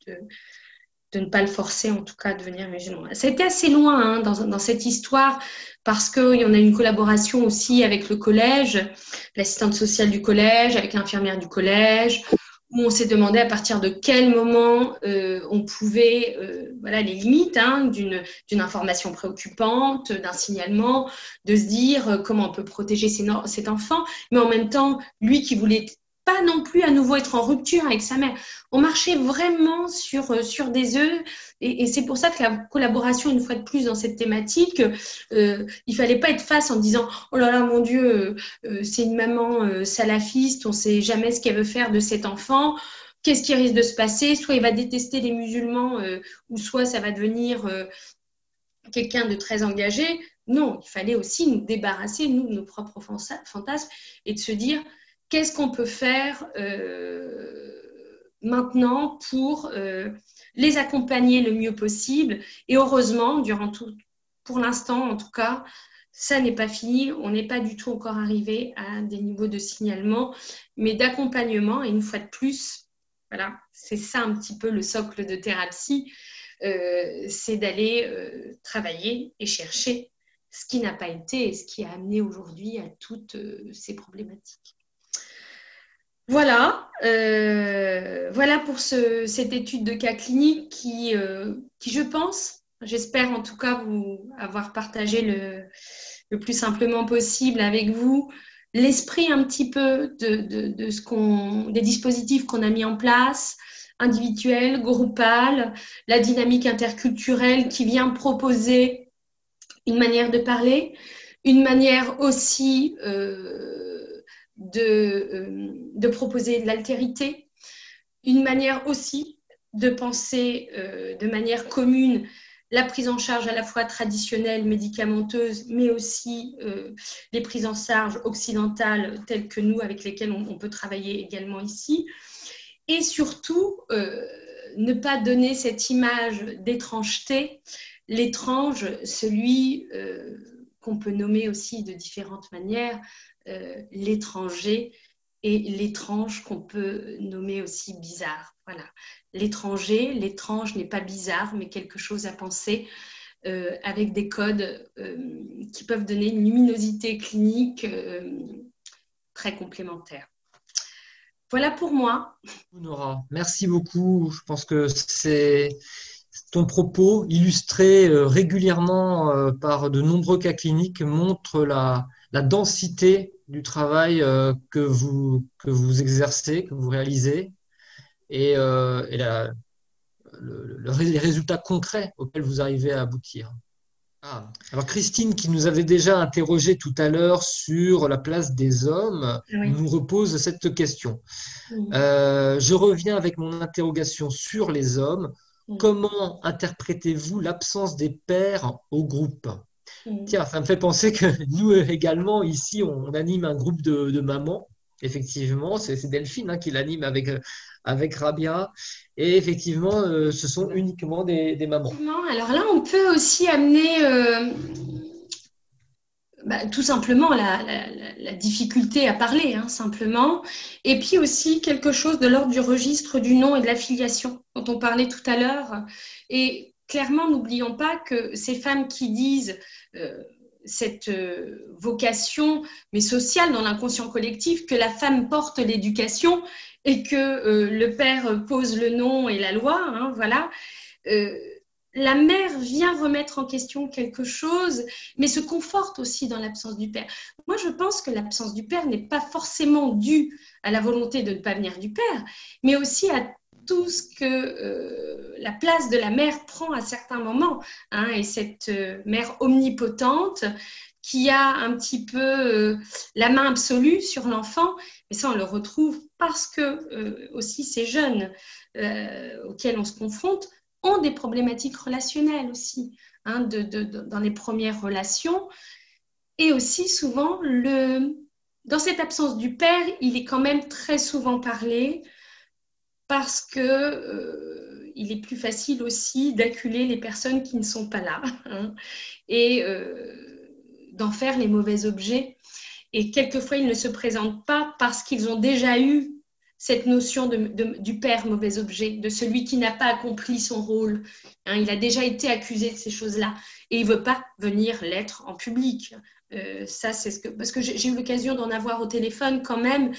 ne pas le forcer, en tout cas, à devenir musulman. Ça a été assez loin dans cette histoire, parce qu'il y en a une collaboration aussi avec le collège, l'assistante sociale du collège, avec l'infirmière du collège, où on s'est demandé à partir de quel moment on pouvait, les limites d'une information préoccupante, d'un signalement, de se dire comment on peut protéger cet enfant, mais en même temps, lui qui voulait pas non plus à nouveau être en rupture avec sa mère. On marchait vraiment sur des œufs et c'est pour ça que la collaboration, une fois de plus, dans cette thématique, il fallait pas être face en disant « Oh là là, mon Dieu, c'est une maman salafiste, on sait jamais ce qu'elle veut faire de cet enfant. Qu'est-ce qui risque de se passer? Soit il va détester les musulmans ou soit ça va devenir quelqu'un de très engagé. » Non, il fallait aussi nous débarrasser, nous, de nos propres fantasmes et de se dire « Qu'est-ce qu'on peut faire maintenant pour les accompagner le mieux possible ?» Et heureusement, pour l'instant en tout cas, ça n'est pas fini. On n'est pas du tout encore arrivé à des niveaux de signalement, mais d'accompagnement. Et une fois de plus, voilà, c'est ça un petit peu le socle de thérapie, c'est d'aller travailler et chercher ce qui n'a pas été et ce qui a amené aujourd'hui à toutes ces problématiques. Voilà pour cette étude de cas clinique qui, je pense, j'espère en tout cas vous avoir partagé le plus simplement possible avec vous l'esprit un petit peu des dispositifs qu'on a mis en place, individuels, groupal, la dynamique interculturelle qui vient proposer une manière de parler, une manière aussi de proposer de l'altérité, une manière aussi de penser de manière commune la prise en charge à la fois traditionnelle, médicamenteuse, mais aussi les prises en charge occidentales telles que nous, avec lesquelles on peut travailler également ici. Et surtout, ne pas donner cette image d'étrangeté. L'étrange, celui qu'on peut nommer aussi de différentes manières, l'étranger, et l'étrange qu'on peut nommer aussi bizarre. Voilà. L'étrange n'est pas bizarre, mais quelque chose à penser avec des codes qui peuvent donner une luminosité clinique très complémentaire. Voilà pour moi. Nora, merci beaucoup. Je pense que ton propos, illustré régulièrement par de nombreux cas cliniques, montre la densité du travail que vous exercez, que vous réalisez, et les résultats concrets auxquels vous arrivez à aboutir. Alors Christine, qui nous avait déjà interrogé tout à l'heure sur la place des hommes, oui, nous repose cette question. Oui. Je reviens avec mon interrogation sur les hommes. Oui. Comment interprétez-vous l'absence des pères au groupe? Tiens, ça me fait penser que nous également, ici, on anime un groupe de mamans. Effectivement, c'est Delphine qui l'anime avec Rabia. Et effectivement, ce sont uniquement des mamans. Alors là, on peut aussi amener tout simplement la difficulté à parler, hein, simplement. Et puis aussi quelque chose de l'ordre du registre du nom et de la filiation dont on parlait tout à l'heure. Et clairement, n'oublions pas que ces femmes qui disent cette vocation, mais sociale dans l'inconscient collectif, que la femme porte l'éducation et que le père pose le nom et la loi, hein, voilà. La mère vient remettre en question quelque chose, mais se conforte aussi dans l'absence du père. Moi, je pense que l'absence du père n'est pas forcément due à la volonté de ne pas venir du père, mais aussi à tout ce que la place de la mère prend à certains moments, hein, et cette mère omnipotente qui a un petit peu la main absolue sur l'enfant, mais ça on le retrouve parce que aussi ces jeunes auxquels on se confronte ont des problématiques relationnelles aussi, hein, dans les premières relations. Et aussi souvent, dans cette absence du père, il est quand même très souvent parlé parce que il est plus facile aussi d'acculer les personnes qui ne sont pas là, hein, et d'en faire les mauvais objets. Et quelquefois, ils ne se présentent pas parce qu'ils ont déjà eu cette notion du père mauvais objet, de celui qui n'a pas accompli son rôle. Hein, il a déjà été accusé de ces choses-là et il ne veut pas venir l'être en public. Ça, c'est parce que j'ai eu l'occasion d'en avoir au téléphone quand même.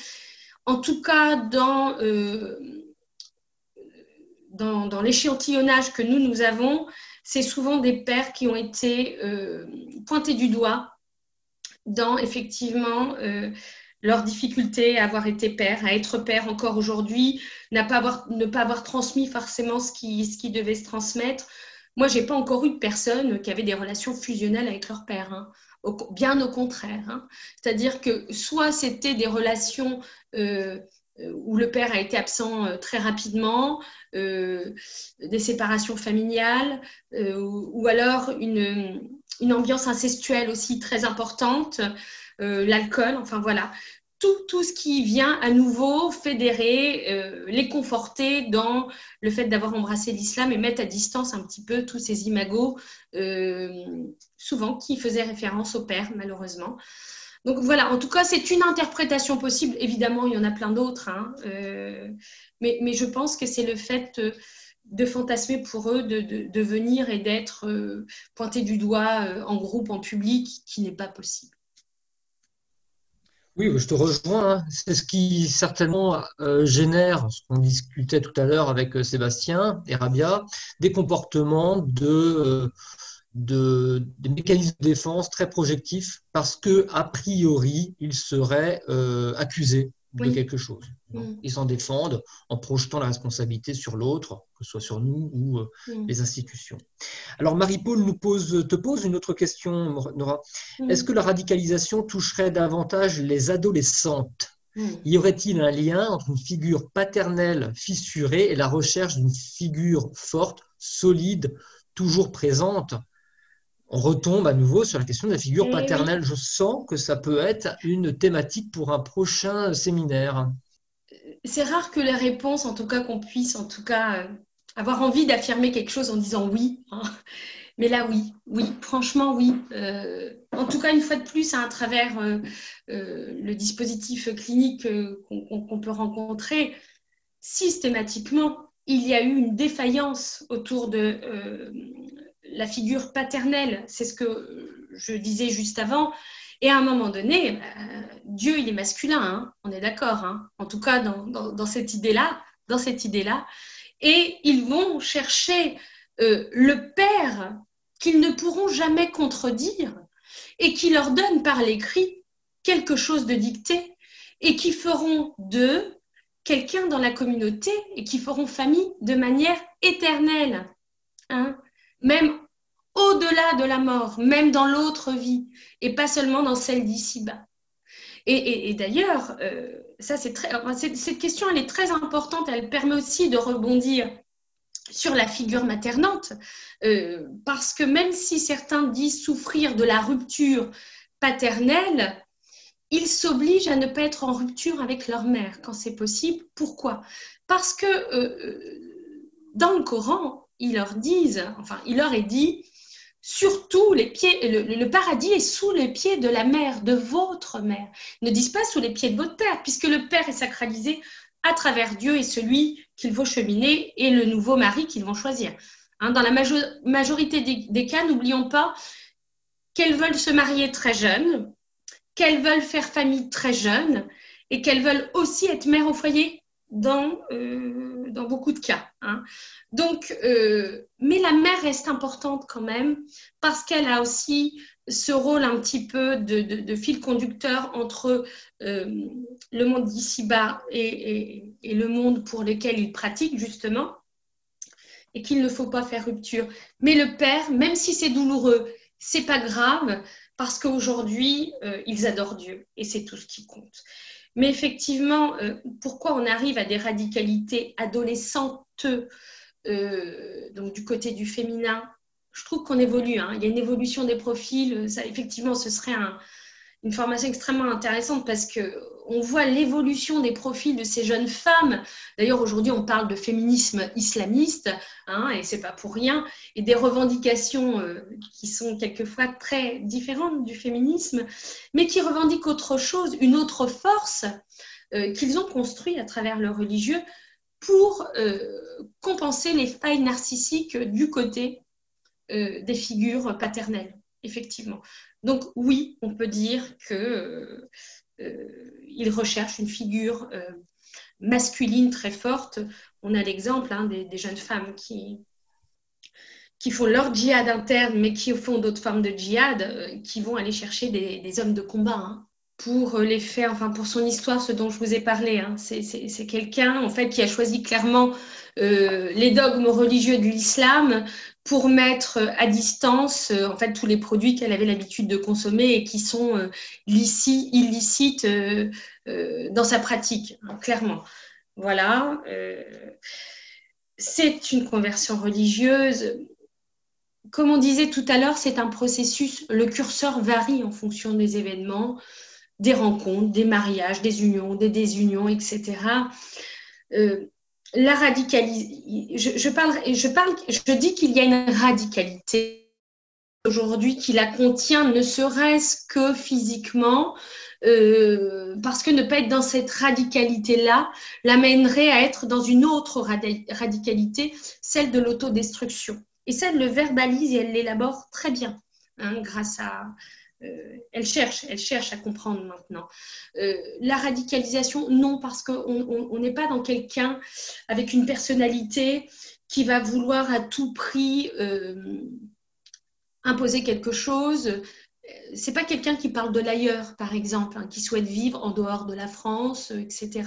En tout cas, dans l'échantillonnage que nous avons, c'est souvent des pères qui ont été pointés du doigt dans effectivement leur difficulté à avoir été père, à être père encore aujourd'hui, ne pas avoir transmis forcément ce qui devait se transmettre. Moi, je n'ai pas encore eu de personnes qui avaient des relations fusionnelles avec leur père, hein. Bien au contraire, hein. C'est-à-dire que soit c'était des relations où le père a été absent très rapidement, des séparations familiales, ou alors une ambiance incestuelle aussi très importante, l'alcool, enfin voilà. Tout ce qui vient à nouveau fédérer, les conforter dans le fait d'avoir embrassé l'islam et mettre à distance un petit peu tous ces imagos, souvent qui faisaient référence au père, malheureusement. Donc voilà, en tout cas, c'est une interprétation possible. Évidemment, il y en a plein d'autres, hein, mais je pense que c'est le fait de fantasmer pour eux, de venir et d'être pointés du doigt en groupe, en public, qui n'est pas possible. Oui, je te rejoins, hein. C'est ce qui certainement génère, ce qu'on discutait tout à l'heure avec Sébastien et Rabia, des comportements des mécanismes de défense très projectifs parce que a priori, ils seraient accusés de quelque chose. Ils s'en défendent en projetant la responsabilité sur l'autre, que ce soit sur nous ou les institutions. Alors, Marie-Paul te pose une autre question, Nora. Est-ce que la radicalisation toucherait davantage les adolescentes? Y aurait-il un lien entre une figure paternelle fissurée et la recherche d'une figure forte, solide, toujours présente? On retombe à nouveau sur la question de la figure paternelle. Je sens que ça peut être une thématique pour un prochain séminaire. C'est rare que la réponse, en tout cas qu'on puisse, en tout cas, avoir envie d'affirmer quelque chose en disant oui, hein. Mais là, oui, franchement, oui. En tout cas, une fois de plus, à travers le dispositif clinique qu'on peut rencontrer, systématiquement, il y a eu une défaillance autour de la figure paternelle. C'est ce que je disais juste avant. Et à un moment donné, Dieu, il est masculin, hein, on est d'accord, hein, en tout cas dans cette idée-là. Et ils vont chercher le père qu'ils ne pourront jamais contredire et qui leur donne par l'écrit quelque chose de dicté et qui feront d'eux quelqu'un dans la communauté et qui feront famille de manière éternelle, hein, même au-delà de la mort, même dans l'autre vie et pas seulement dans celle d'ici-bas. Et d'ailleurs, cette question, elle est très importante, elle permet aussi de rebondir sur la figure maternante, parce que même si certains disent souffrir de la rupture paternelle, ils s'obligent à ne pas être en rupture avec leur mère quand c'est possible. Pourquoi? Parce que dans le Coran, il leur est dit, surtout les pieds, le paradis est sous les pieds de la mère, de votre mère. Ils ne disent pas sous les pieds de votre père, puisque le père est sacralisé à travers Dieu et celui qu'il faut cheminer et le nouveau mari qu'ils vont choisir. Hein, dans la majorité des cas, n'oublions pas qu'elles veulent se marier très jeunes, qu'elles veulent faire famille très jeunes et qu'elles veulent aussi être mères au foyer dans beaucoup de cas. Hein. Donc, mais la mère reste importante quand même parce qu'elle a aussi ce rôle un petit peu de fil conducteur entre le monde d'ici-bas et le monde pour lequel il pratique justement, et qu'il ne faut pas faire rupture. Mais le père, même si c'est douloureux, c'est pas grave parce qu'aujourd'hui, ils adorent Dieu et c'est tout ce qui compte. Mais effectivement, pourquoi on arrive à des radicalités adolescentes, donc du côté du féminin, je trouve qu'on évolue. Hein. Il y a une évolution des profils. Ça, effectivement, ce serait une formation extrêmement intéressante parce qu'on voit l'évolution des profils de ces jeunes femmes. D'ailleurs, aujourd'hui, on parle de féminisme islamiste, hein, et ce n'est pas pour rien, et des revendications qui sont quelquefois très différentes du féminisme, mais qui revendiquent autre chose, une autre force qu'ils ont construite à travers le religieux pour compenser les failles narcissiques du côté des figures paternelles, effectivement. Donc oui, on peut dire qu'ils recherchent une figure masculine très forte. On a l'exemple des jeunes femmes qui font leur djihad interne, mais qui font d'autres formes de djihad, qui vont aller chercher des hommes de combat hein, pour les faire, enfin pour son histoire, ce dont je vous ai parlé. Hein. C'est quelqu'un en fait qui a choisi clairement les dogmes religieux de l'islam pour mettre à distance en fait tous les produits qu'elle avait l'habitude de consommer et qui sont illicites dans sa pratique, hein, clairement. Voilà. C'est une conversion religieuse. Comme on disait tout à l'heure, c'est un processus, le curseur varie en fonction des événements, des rencontres, des mariages, des unions, des désunions, etc. La radicalité, je dis qu'il y a une radicalité aujourd'hui qui la contient, ne serait-ce que physiquement, parce que ne pas être dans cette radicalité-là l'amènerait à être dans une autre radicalité, celle de l'autodestruction. Et ça, elle le verbalise et elle l'élabore très bien, hein, grâce à... elle cherche à comprendre maintenant. La radicalisation, non, parce qu'on n'est pas dans quelqu'un avec une personnalité qui va vouloir à tout prix imposer quelque chose. C'est pas quelqu'un qui parle de l'ailleurs, par exemple, hein, qui souhaite vivre en dehors de la France, etc.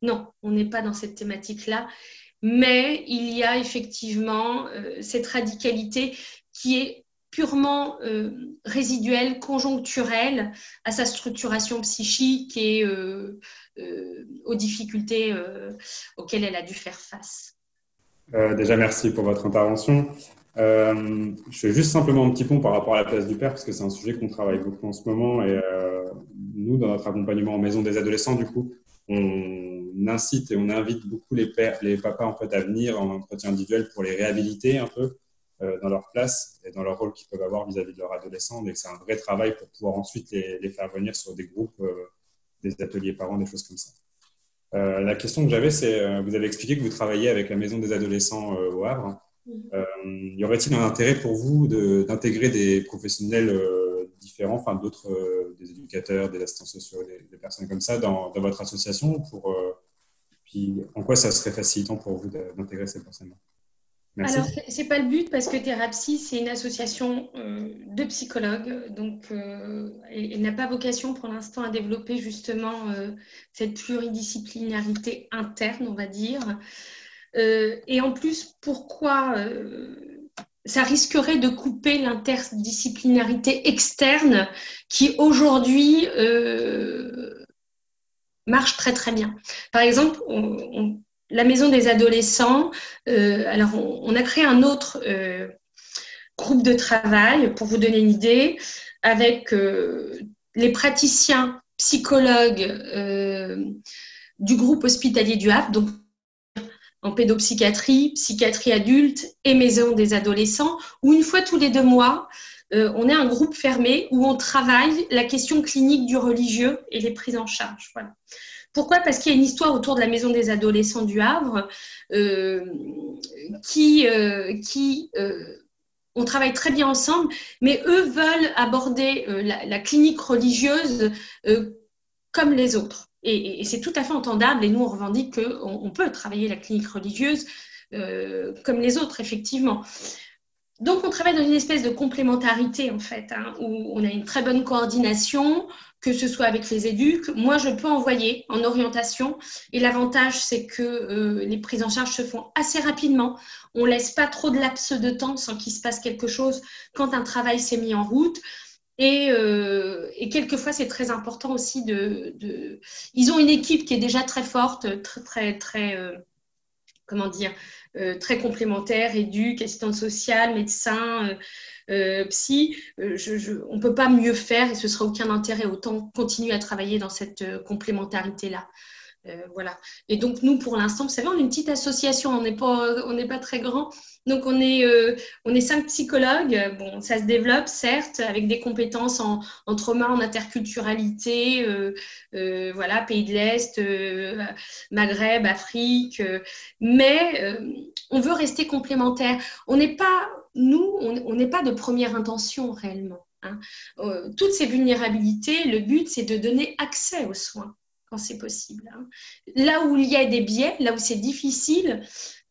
Non, on n'est pas dans cette thématique-là. Mais il y a effectivement cette radicalité qui est purement résiduelle, conjoncturelle à sa structuration psychique et aux difficultés auxquelles elle a dû faire face. Déjà, merci pour votre intervention. Je fais juste simplement un petit pont par rapport à la place du père, parce que c'est un sujet qu'on travaille beaucoup en ce moment. Et nous, dans notre accompagnement en maison des adolescents, du coup, on incite et on invite beaucoup les pères, les papas en fait, à venir en entretien individuel pour les réhabiliter un peu dans leur place et dans leur rôle qu'ils peuvent avoir vis-à-vis de leurs adolescents. Mais c'est un vrai travail pour pouvoir ensuite les faire venir sur des groupes, des ateliers parents, des choses comme ça. La question que j'avais, c'est, vous avez expliqué que vous travaillez avec la maison des adolescents au Havre. Y aurait-il un intérêt pour vous d'intégrer des professionnels différents, enfin d'autres, des éducateurs, des assistants sociaux, des personnes comme ça dans votre association puis en quoi ça serait facilitant pour vous d'intégrer ces personnes-là? Merci. Alors, ce n'est pas le but parce que Thérapsy, c'est une association de psychologues. Donc, elle n'a pas vocation pour l'instant à développer justement cette pluridisciplinarité interne, on va dire. Et en plus, pourquoi ça risquerait de couper l'interdisciplinarité externe qui aujourd'hui marche très très bien. Par exemple, la maison des adolescents, alors on a créé un autre groupe de travail, pour vous donner une idée, avec les praticiens psychologues du groupe hospitalier du Havre, donc en pédopsychiatrie, psychiatrie adulte et maison des adolescents, où une fois tous les 2 mois, on est un groupe fermé où on travaille la question clinique du religieux et les prises en charge. Voilà. Pourquoi? Parce qu'il y a une histoire autour de la maison des adolescents du Havre on travaille très bien ensemble, mais eux veulent aborder la clinique religieuse comme les autres. Et c'est tout à fait entendable, et nous on revendique qu'on peut travailler la clinique religieuse comme les autres, effectivement. Donc on travaille dans une espèce de complémentarité en fait, où on a une très bonne coordination, que ce soit avec les éducs. Moi je peux envoyer en orientation, et l'avantage c'est que les prises en charge se font assez rapidement. On ne laisse pas trop de laps de temps sans qu'il se passe quelque chose quand un travail s'est mis en route. Et quelquefois, c'est très important aussi Ils ont une équipe qui est déjà très forte, très complémentaire, éduc, assistante sociale, médecin, psy. On ne peut pas mieux faire et ce ne sera aucun intérêt. Autant continuer à travailler dans cette complémentarité-là. Voilà. Et donc, nous, pour l'instant, vous savez, on est une petite association, on n'est pas très grand. Donc, on est 5 psychologues. Bon, ça se développe, certes, avec des compétences en trauma, en interculturalité, voilà, pays de l'Est, Maghreb, Afrique. Mais on veut rester complémentaires. On n'est pas de première intention réellement. Toutes ces vulnérabilités, le but, c'est de donner accès aux soins quand c'est possible. Là où il y a des biais, là où c'est difficile,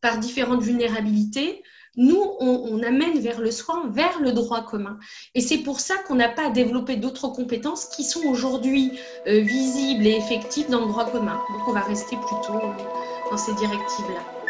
par différentes vulnérabilités, nous, on amène vers le soin, vers le droit commun. Et c'est pour ça qu'on n'a pas développé d'autres compétences qui sont aujourd'hui visibles et effectives dans le droit commun. Donc, on va rester plutôt dans ces directives-là.